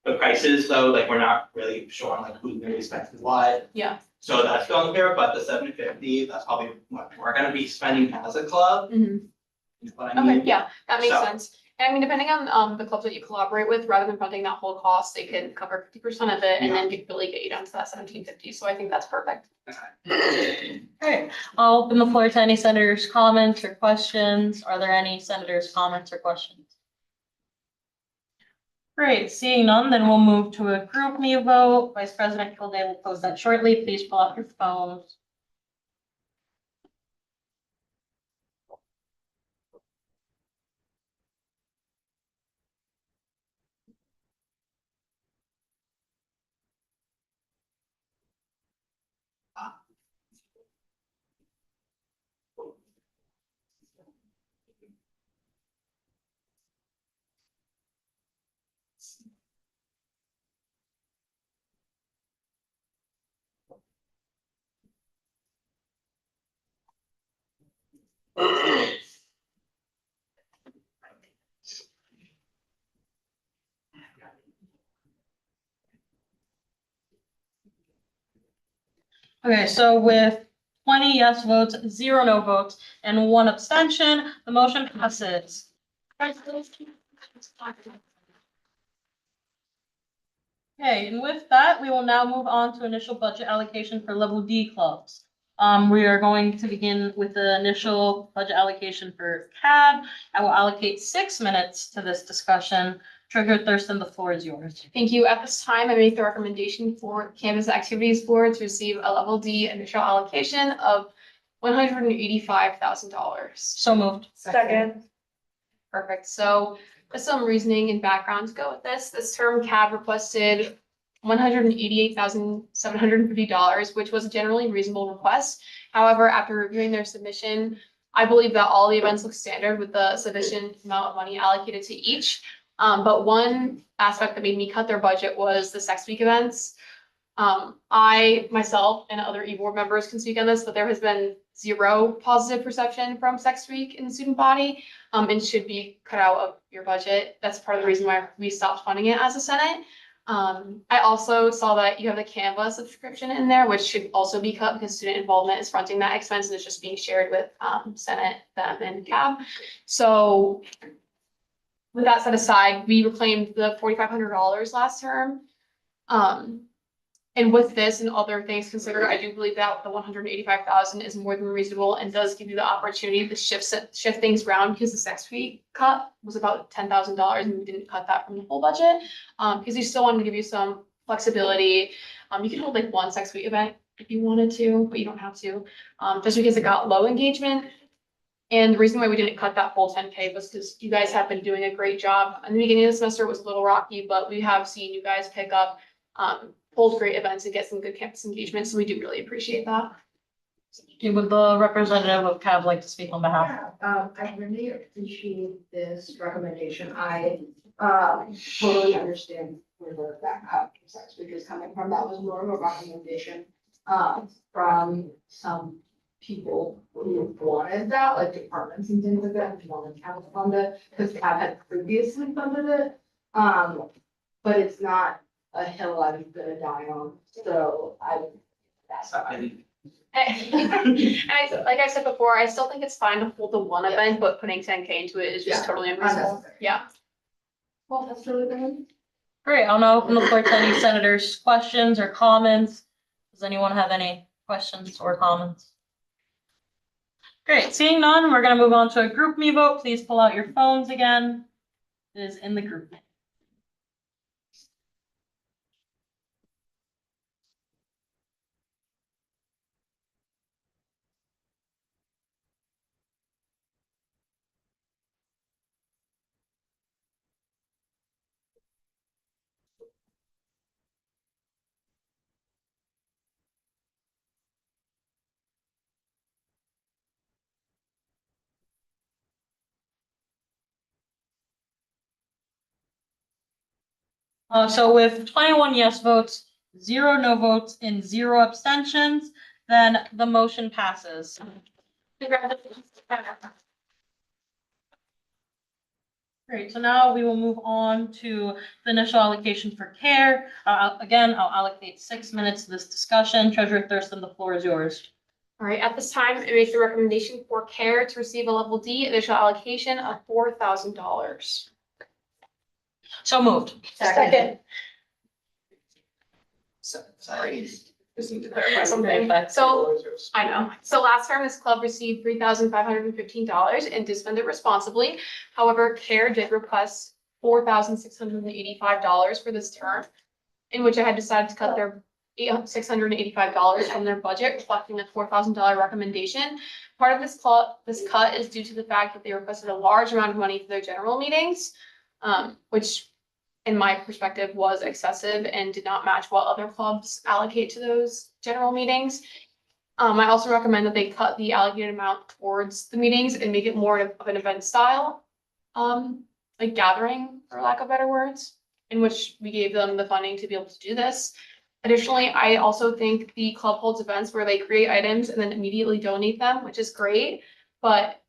the prices though, like we're not really sure on like who's gonna be spending what. Yeah. So that's going there, but the $750, that's probably what we're gonna be spending as a club. Mhm. Is what I mean. Okay, yeah, that makes So- sense. And I mean, depending on the clubs that you collaborate with, rather than funding that whole cost, they can cover 50% of it and then really get you down to that 1750. So I think that's perfect. Alright, I'll open the floor to any senators' comments or questions. Are there any senators' comments or questions? Great, seeing none, then we'll move to a group me vote. Vice President Kilday will close that shortly. Please pull out your phones. Okay, so with 20 yes votes, 0 no votes, and 1 abstention, the motion passes. Okay, and with that, we will now move on to initial budget allocation for level D clubs. We are going to begin with the initial budget allocation for CAB. I will allocate 6 minutes to this discussion. Treasurer Thurston, the floor is yours. Thank you. At this time, I make the recommendation for Campus Activities Board to receive a level D initial allocation of $185,000. So moved. Second. Perfect. So just some reasoning and background to go with this. This term CAB requested $188,750, which was a generally reasonable request. However, after reviewing their submission, I believe that all the events look standard with the sufficient amount of money allocated to each. But one aspect that made me cut their budget was the Sex Week events. I, myself, and other e-board members can speak on this, but there has been 0 positive perception from Sex Week in the student body, and should be cut out of your budget. That's part of the reason why we stopped funding it as a Senate. I also saw that you have the Canva subscription in there, which should also be cut because student involvement is fronting that expense and it's just being shared with, Senate, them, and CAB. So with that set aside, we reclaimed the $4,500 last term. And with this and other things considered, I do believe that the 185,000 is more than reasonable and does give you the opportunity to shift things around because the Sex Week cut was about $10,000 and we didn't cut that from the full budget. Because we still wanted to give you some flexibility. You can hold like 1 Sex Week event if you wanted to, but you don't have to. Just because it got low engagement. And the reason why we didn't cut that full 10K was because you guys have been doing a great job. In the beginning of the semester, it was a little rocky, but we have seen you guys pick up, hold great events and get some good campus engagement. So we do really appreciate that. Would the representative of CAB like to speak on behalf? I really appreciate this recommendation. I totally understand where the backup Sex Week is coming from. That was more of a recommendation from some people who wanted that, like departments and things like that, who wanted CAB to fund it, because CAB had previously funded it. But it's not a hill I'm gonna die on, so that's fine. And like I said before, I still think it's fine to hold the one event, but putting 10K into it is just Yeah, totally unreasonable. unnecessary. Yeah. Well, that's really good. Great, I'll now open the floor to any senators' questions or comments. Does anyone have any questions or comments? Great, seeing none, we're gonna move on to a group me vote. Please pull out your phones again. It is in the group. So with 21 yes votes, 0 no votes, and 0 abstentions, then the motion passes. Congratulations. Great, so now we will move on to the initial allocation for care. Again, I'll allocate 6 minutes to this discussion. Treasurer Thurston, the floor is yours. All right, at this time, I make the recommendation for care to receive a level D additional allocation of $4,000. So moved. Second. Sorry. Just need to clarify something. So, I know. So last term, this club received $3,515 and did spend it responsibly. However, CARE did request $4,685 for this term, in which I had decided to cut their $685 from their budget, reflecting the $4,000 recommendation. Part of this cut is due to the fact that they requested a large amount of money for their general meetings, which in my perspective, was excessive and did not match what other clubs allocate to those general meetings. I also recommend that they cut the allocated amount towards the meetings and make it more of an event style, like gathering, for lack of better words, in which we gave them the funding to be able to do this. Additionally, I also think the club holds events where they create items and then immediately donate them, which is great. But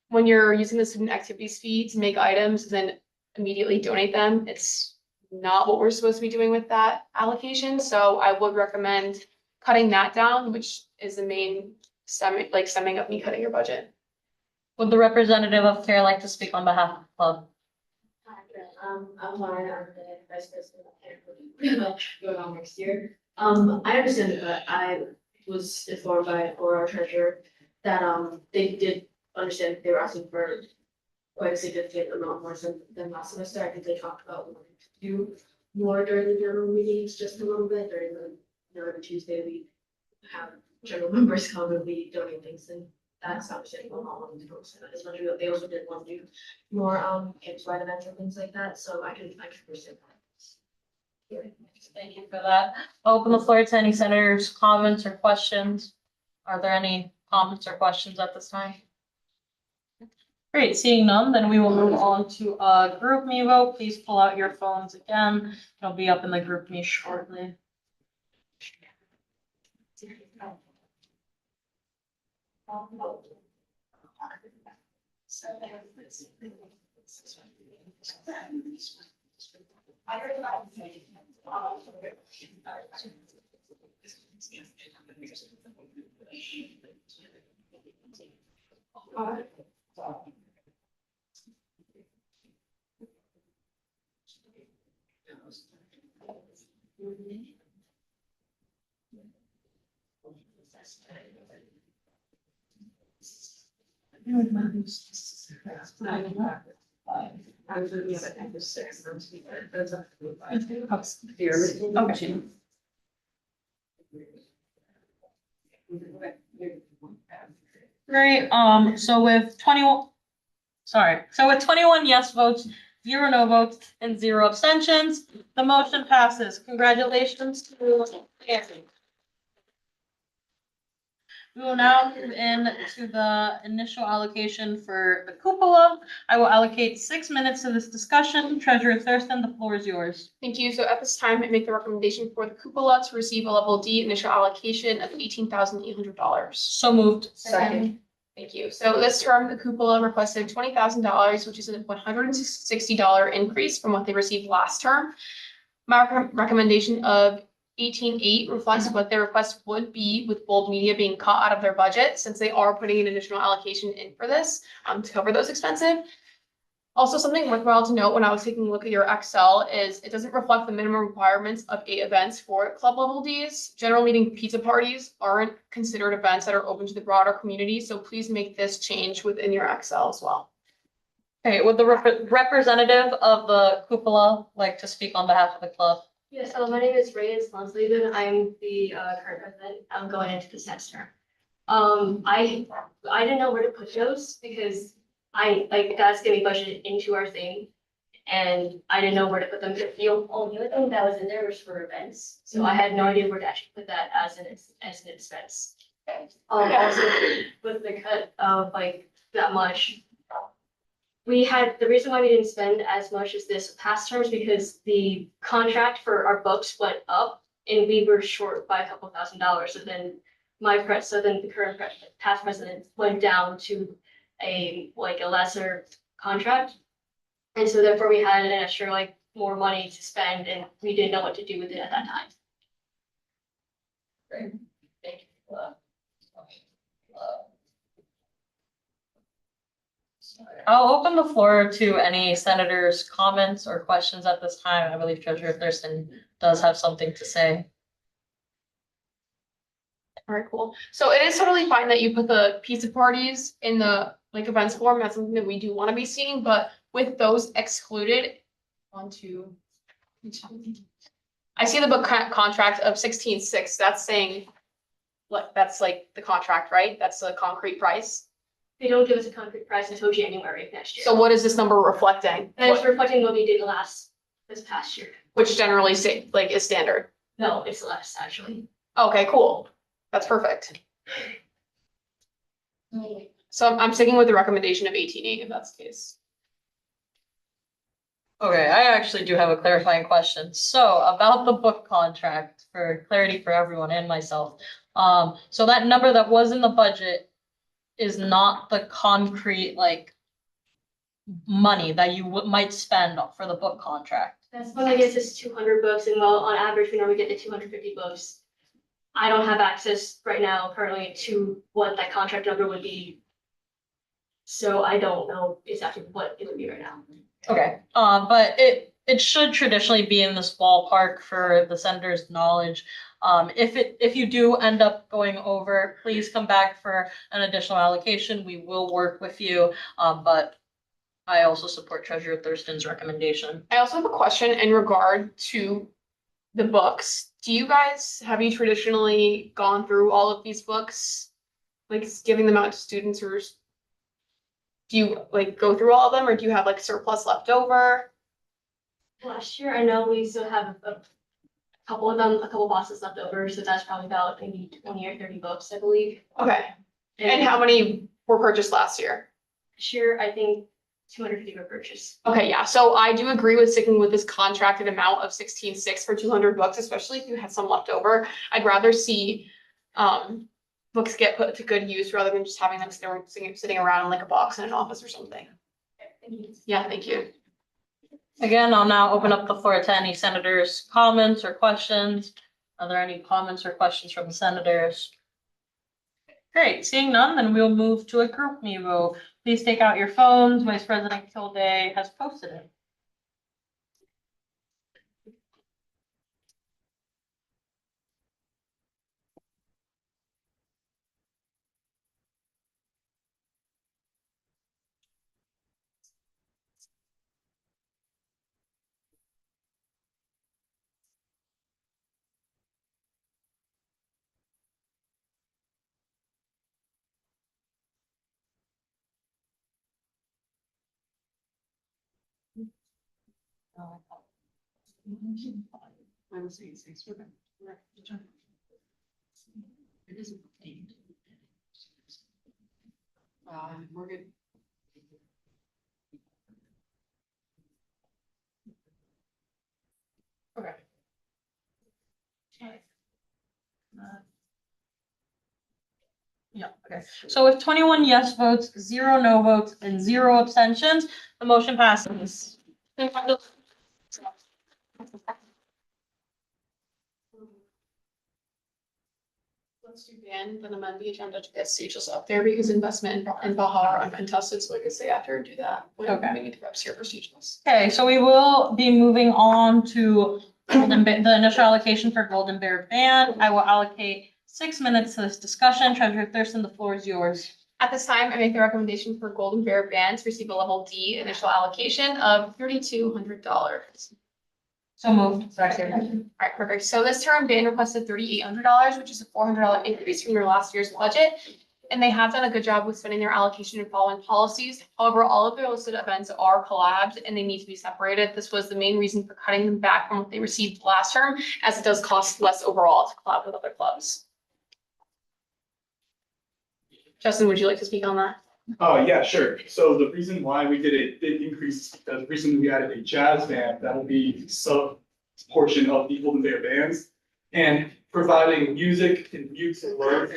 when you're using the student activities fee to make items and then immediately donate them, it's not what we're supposed to be doing with that allocation. So I would recommend cutting that down, which is the main stemming up me cutting your budget. Would the representative of CARE like to speak on behalf of the club? I'm Lauren, I'm the vice president of care pretty much going on next year. I understand it, but I was informed by our treasurer that they did understand they were asking for quite a significant amount more than last semester. I think they talked about wanting to do more during the general meetings, just a little bit during every Tuesday we have general members come and we donate things, and that's understandable. Not wanting to do as much, they also did want to do more campus-wide events and things like that, so I can understand that. Thank you for that. I'll open the floor to any senators' comments or questions. Are there any comments or questions at this time? Great, seeing none, then we will move on to a group me vote. Please pull out your phones again. It'll be up in the group me shortly. Okay. Great, so with 21 yes votes, 0 no votes, and 0 abstentions, the motion passes. Congratulations to Anthony. We will now move into the initial allocation for the cupola. I will allocate 6 minutes to this discussion. Treasurer Thurston, the floor is yours. Thank you. So at this time, I make the recommendation for the cupola to receive a level D initial allocation of $18,800. So moved. Second. Thank you. So this term, the cupola requested $20,000, which is a $160 increase from what they received last term. My recommendation of 18.8 reflects what their request would be, with Bold Media being cut out of their budget, since they are putting an additional allocation in for this to cover those expenses. Also, something worthwhile to note when I was taking a look at your Excel is it doesn't reflect the minimum requirements of 8 events for club level Ds. General meeting pizza parties aren't considered events that are open to the broader community, so please make this change within your Excel as well. Okay, would the representative of the cupola like to speak on behalf of the club? Yes, my name is Reyes Lonsleben. I'm the current president. I'm going into this next term. I didn't know where to put those because that's getting budgeted into our thing, and I didn't know where to put them. The only thing that was in there was for events, so I had no idea where to actually put that as an expense. Also with the cut of that much. The reason why we didn't spend as much as this past term is because the contract for our books went up and we were short by a couple $1,000. So then the current past president went down to a lesser contract. And so therefore we had an extra, like, more money to spend and we didn't know what to do with it at that time. Great. Thank you for that. I'll open the floor to any senators' comments or questions at this time. I believe Treasurer Thurston does have something to say. All right, cool. So it is totally fine that you put the pizza parties in the like events form. That's something that we do want to be seeing, but with those excluded, I see the book contract of 16.6. That's saying, like, that's like the contract, right? That's the concrete price. They don't give us a concrete price until January next year. So what is this number reflecting? And it's reflecting what we did this past year. Which generally say, like, is standard. No, it's less, actually. Okay, cool. That's perfect. So I'm sticking with the recommendation of 18.8 if that's the case. Okay, I actually do have a clarifying question. So about the book contract, for clarity for everyone and myself. So that number that was in the budget is not the concrete, like, money that you might spend for the book contract. That's when I get us 200 books, and well, on average, we normally get to 250 books. I don't have access right now currently to what that contract number would be. So I don't know exactly what it would be right now. Okay, but it should traditionally be in this ballpark for the senator's knowledge. If you do end up going over, please come back for an additional allocation. We will work with you, but I also support Treasurer Thurston's recommendation. I also have a question in regard to the books. Have you traditionally gone through all of these books? Like giving them out to students, or do you like go through all of them, or do you have like surplus left over? Last year, I know we still have a couple of them, a couple boxes left over, so that's probably about maybe 20 or 30 books, I believe. Okay. And how many were purchased last year? This year, I think 250 were purchased. Okay, yeah, so I do agree with sticking with this contracted amount of 16.6 for 200 books, especially if you had some left over. I'd rather see books get put to good use rather than just having them sitting around in like a box in an office or something. Thank you. Yeah, thank you. Again, I'll now open up the floor to any senators' comments or questions. Are there any comments or questions from the senators? Great, seeing none, then we'll move to a group me vote. Please take out your phones. Vice President Kilday has posted it. We're good. Okay. Yeah, okay. So with 21 yes votes, 0 no votes, and 0 abstentions, the motion passes. Let's do ban, then amend the agenda to get stages up there because investment in Baja are uncontested, so I could say after and do that. Okay. We need to reps here for stages. Okay, so we will be moving on to the initial allocation for Golden Bear Band. I will allocate 6 minutes to this discussion. Treasurer Thurston, the floor is yours. At this time, I make the recommendation for Golden Bear Band to receive a level D initial allocation of $3,200. So moved. All right, perfect. So this term, band requested $3,800, which is a $400 increase from their last year's budget. And they have done a good job with spending their allocation and following policies. However, all of their listed events are collabs and they need to be separated. This was the main reason for cutting them back from what they received last term, as it does cost less overall to collab with other clubs. Justin, would you like to speak on that? Yeah, sure. So the reason why we did a big increase is because recently we added a jazz band that will be sub portion of the Golden Bear bands. And providing music and mute work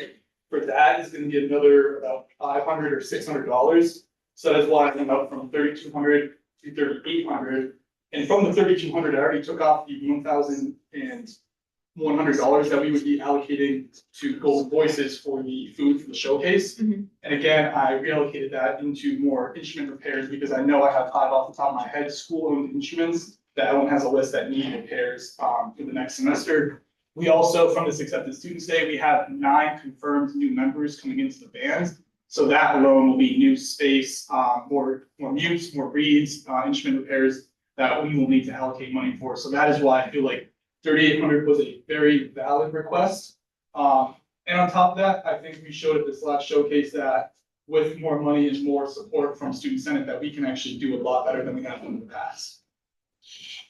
for that is gonna be another about $500 or $600. So that's why I went up from $3,200 to 3,800. And from the 3,200, I already took off the $1,100 that we would be allocating to Golden Voices for the food for the showcase. Mhm. And again, I reallocated that into more instrument repairs because I know I have 5 off the top of my head, school-owned instruments that Ellen has a list that need repairs for the next semester. We also, from this Accepted Students Day, we have 9 confirmed new members coming into the band. So that alone will be new space, more mutes, more reeds, instrument repairs that we will need to allocate money for. So that is why I feel like 3,800 was a very valid request. And on top of that, I think we showed at this last showcase that with more money and more support from Student Senate, that we can actually do a lot better than we have in the past.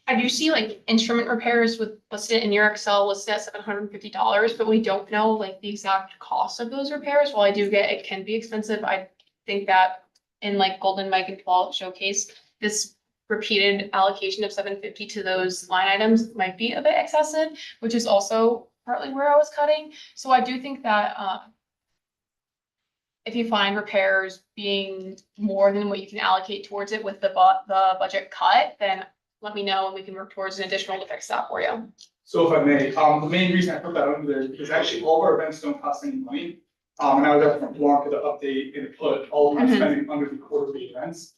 I do see like instrument repairs with listed in your Excel listed at $750, but we don't know like the exact cost of those repairs. While I do get it can be expensive, I think that in like Golden Mike and Paul Showcase, this repeated allocation of $750 to those line items might be a bit excessive, which is also partly where I was cutting. So I do think that if you find repairs being more than what you can allocate towards it with the budget cut, then let me know and we can work towards an additional to fix that for you. So if I may, the main reason I put that under there is because actually all of our events don't cost any money. And I was up from Blanca to update and put all of my spending under the quarterly events.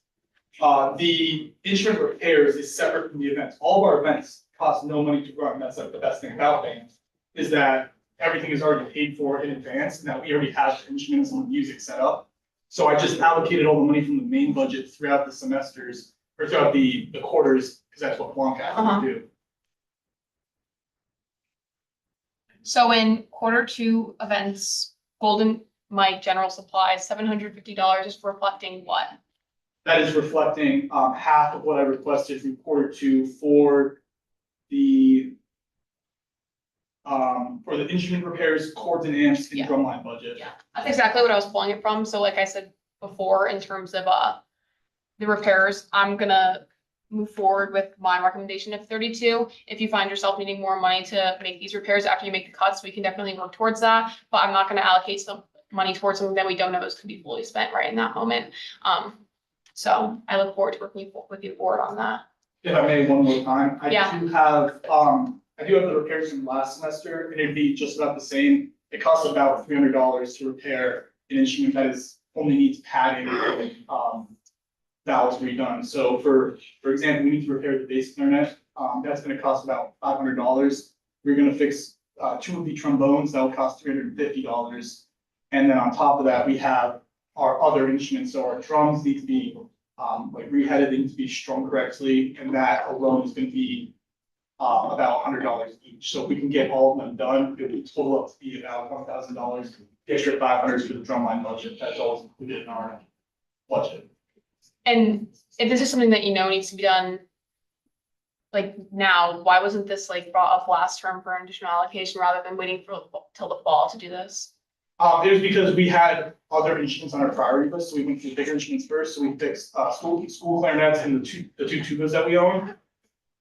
The instrument repairs is separate from the events. All of our events cost no money to run. That's like the best thing about bands, is that everything is already paid for in advance, and that we already have the instruments and the music set up. So I just allocated all the money from the main budget throughout the semesters, or throughout the quarters, because that's what Blanca has to do. So in Q2 events, Golden Mike General Supplies, $750 is reflecting what? That is reflecting half of what I requested from Q2 for the instrument repairs, cords and amps, and drumline budget. Yeah, that's exactly what I was pulling it from. So like I said before, in terms of the repairs, I'm gonna move forward with my recommendation of 32. If you find yourself needing more money to make these repairs after you make the cuts, we can definitely work towards that. But I'm not gonna allocate some money towards something that we don't know is gonna be fully spent right in that moment. So I look forward to working with you forward on that. If I may, one more time, I Yeah. do have the repairs from last semester, and it'd be just about the same. It costs about $300 to repair an instrument that only needs padding, valves redone. So for example, we need to repair the bass clarinet, that's gonna cost about $500. We're gonna fix 2 of the trombones, that will cost $350. And then on top of that, we have our other instruments, so our drums need to be reheaded, they need to be strung correctly, and that alone is gonna be about $100 each. So if we can get all of them done, it would total up to be about $1,000. The extra $500 for the drumline budget, that's all included in our budget. And if this is something that you know needs to be done like now, why wasn't this like brought up last term for an additional allocation rather than waiting till the fall to do this? It was because we had other instruments on our priority list, so we went through the bigger instruments first, so we fixed school clarinets and the two tubas that we own.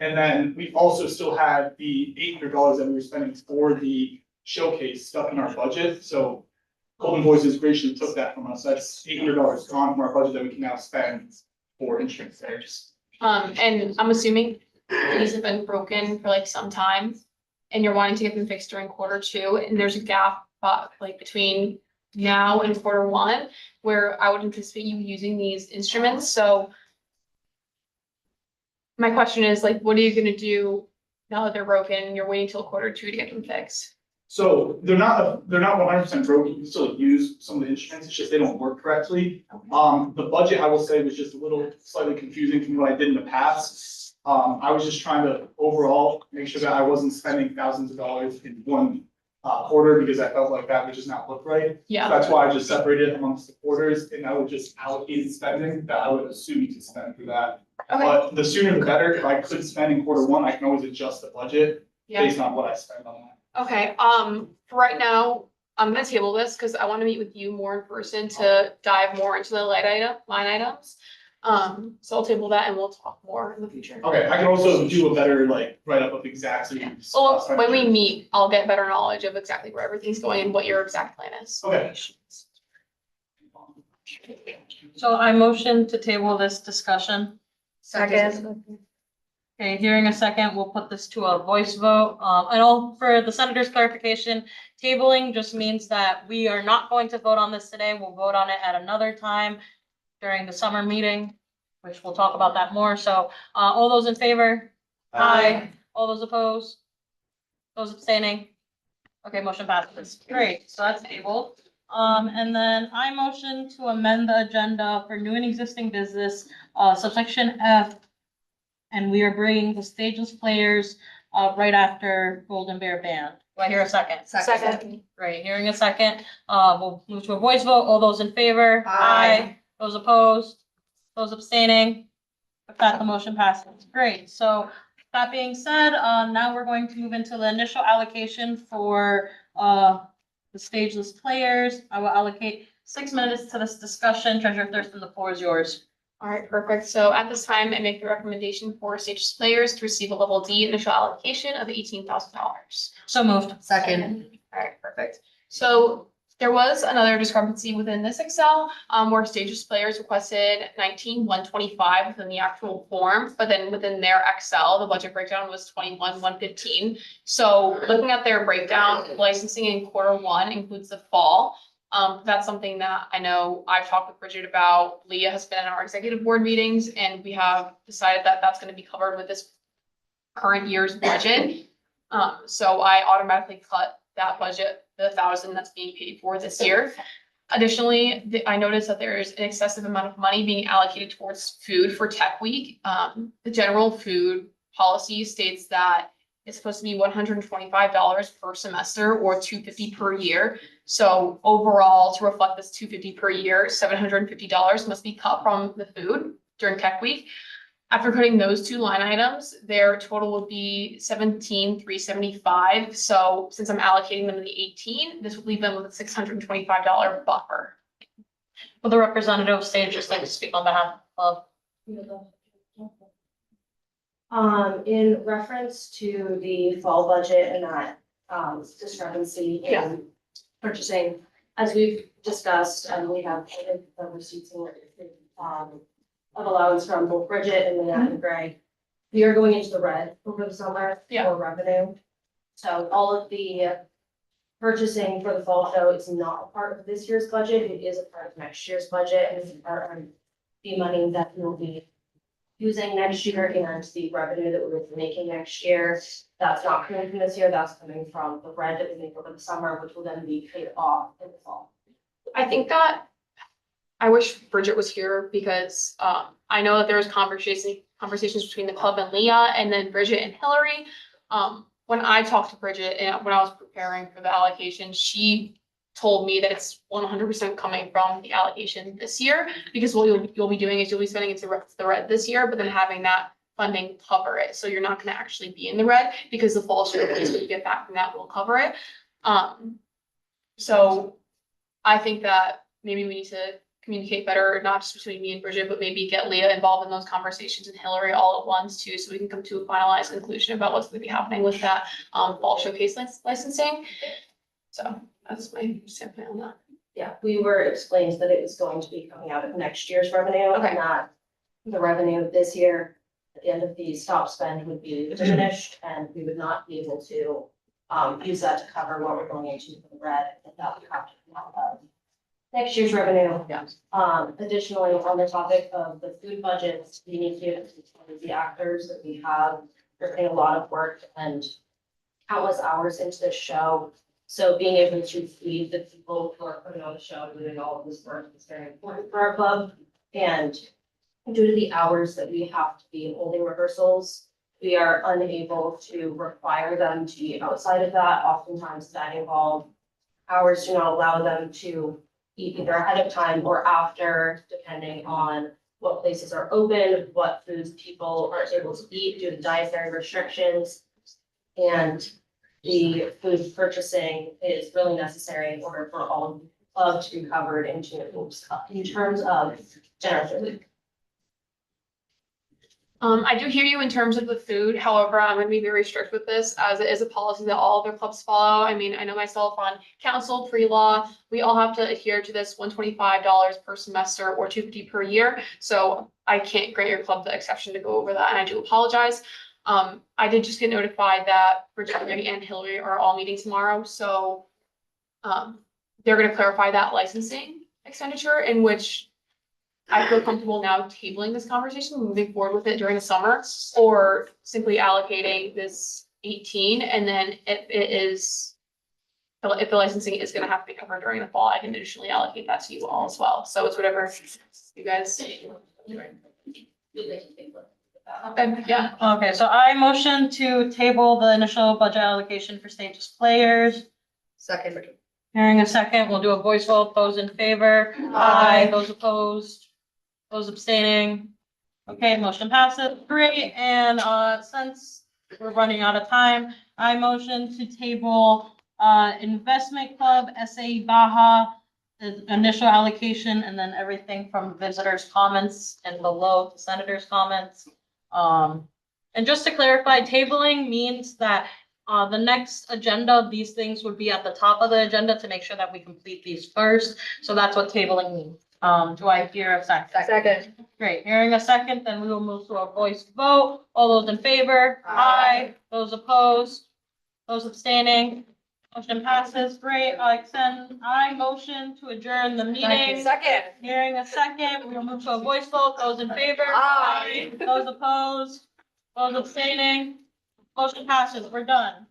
And then we also still had the $800 that we were spending for the showcase stuck in our budget, so Golden Voices graciously took that from us. That's $800 gone from our budget that we can now spend for instrument repairs. And I'm assuming these have been broken for like some time and you're wanting to get them fixed during Q2, and there's a gap like between now and Q1 where I would anticipate you using these instruments. So my question is like, what are you gonna do now that they're broken and you're waiting till Q2 to get them fixed? So they're not 100% broken. You can still use some of the instruments. It's just they don't work correctly. The budget, I will say, was just a little slightly confusing from what I did in the past. I was just trying to overall make sure that I wasn't spending thousands of dollars in one quarter, because I felt like that would just not look right. Yeah. So that's why I just separated it amongst the quarters, and I would just allocate spending that I would assume to spend for that. Okay. But the sooner the better. If I could spend in Q1, I can always adjust the budget Yeah. based on what I spend on that. Okay, for right now, I'm gonna table this because I want to meet with you more in person to dive more into the line items. So I'll table that and we'll talk more in the future. Okay, I can also do a better write-up of exactly. Well, when we meet, I'll get better knowledge of exactly where everything's going and what your exact plan is. Okay. So I motion to table this discussion. Second. Okay, hearing a second, we'll put this to a voice vote. And all for the senator's clarification, tabling just means that we are not going to vote on this today. We'll vote on it at another time during the summer meeting, which we'll talk about that more. So, all those in favor? Aye. All those opposed? Those abstaining? Okay, motion passes. Great, so that's tabled. And then I motion to amend the agenda for new and existing business, subsection F. And we are bringing the Stageless Players, right after Golden Bear Band. Do I hear a second? Second. Right, hearing a second, we'll move to a voice vote. All those in favor? Aye. Those opposed? Those abstaining? With that, the motion passes. Great, so that being said, now we're going to move into the initial allocation for, the Stageless Players. I will allocate 6 minutes to this discussion. Treasurer Thurston, the floor is yours. All right, perfect. So at this time, I make the recommendation for Stageless Players to receive a level D initial allocation of $18,000. So moved. Second. All right, perfect. So there was another discrepancy within this Excel, where Stageless Players requested 19,125 within the actual form, but then within their Excel, the budget breakdown was 21,115. So looking at their breakdown, licensing in Q1 includes the fall. That's something that I know I've talked with Bridget about. Leah has been in our executive board meetings, and we have decided that that's going to be covered with this current year's budget. So I automatically cut that budget, the 1,000 that's being paid for this year. Additionally, I noticed that there is an excessive amount of money being allocated towards food for Tech Week. The general food policy states that it's supposed to be $125 per semester or $250 per year. So overall, to reflect this $250 per year, $750 must be cut from the food during Tech Week. After cutting those two line items, their total would be $17,375. So since I'm allocating them the 18, this would leave them with a $625 buffer. Will the representative of Sage just like to speak on behalf of? In reference to the fall budget and that, discrepancy in purchasing, as we've discussed, and we have the receipts of allowance from both Bridget and Leah and Greg. We are going into the red over the summer for revenue. So all of the purchasing for the fall show is not a part of this year's budget. It is a part of next year's budget, and it's a part of the money that we'll be using next year and the revenue that we're making next year. That's not coming from this year, that's coming from the red that we make over the summer, which will then be paid off in the fall. I think that I wish Bridget was here because I know that there was conversations between the club and Leah and then Bridget and Hillary. When I talked to Bridget and when I was preparing for the allocation, she told me that it's 100% coming from the allocation this year, because what you'll be doing is you'll be spending into the red this year, but then having that funding cover it. So you're not going to actually be in the red because the fall showcase that you get back from that will cover it. So I think that maybe we need to communicate better, not just between me and Bridget, but maybe get Leah involved in those conversations and Hillary all at once too, so we can come to a finalized conclusion about what's going to be happening with that fall showcase licensing. So that's my standpoint on that. Yeah, we were explained that it was going to be coming out of next year's revenue and not the revenue this year. At the end of the stop spend would be diminished and we would not be able to use that to cover what we're going into for the red, and that would have to come out of next year's revenue. Additionally, on the topic of the food budgets, we need to the actors that we have. They're putting a lot of work and countless hours into this show. So being able to feed the people who are putting on the show, doing all of this work is very important for our club. And due to the hours that we have to be holding rehearsals, we are unable to require them to be outside of that. Oftentimes dining hall hours do not allow them to eat either ahead of time or after, depending on what places are open, what foods people are able to eat due to dietary restrictions. And the food purchasing is really necessary in order for all of the club to be covered in terms of general food. I do hear you in terms of the food. However, I'm gonna be very strict with this as it is a policy that all other clubs follow. I mean, I know myself on council, pre-law, we all have to adhere to this $125 per semester or $250 per year. So I can't grant your club the exception to go over that, and I do apologize. I did just get notified that Virginia and Hillary are all meeting tomorrow, so they're gonna clarify that licensing expenditure, in which I feel comfortable now tabling this conversation, moving forward with it during the summer, or simply allocating this 18, and then if the licensing is gonna have to be covered during the fall, I can additionally allocate that to you all as well. So it's whatever you guys. Yeah, Okay, so I motion to table the initial budget allocation for stages players. Second. Hearing a second, we'll do a voice vote. Those in favor? Aye. Those opposed? Those abstaining? Okay, motion passes. Great, and since we're running out of time, I motion to table Investment Club, SA Baja, the initial allocation, and then everything from visitors' comments and below to senators' comments. And just to clarify, tabling means that the next agenda, these things would be at the top of the agenda to make sure that we complete these first. So that's what tabling means. Do I hear a second? Second. Great. Hearing a second, then we will move to a voice vote. All those in favor? Aye. Those opposed? Those abstaining? Motion passes. Great. I motion to adjourn the meeting. Second. Hearing a second, we will move to a voice vote. Those in favor? Aye. Those opposed? Those abstaining? Motion passes. We're done.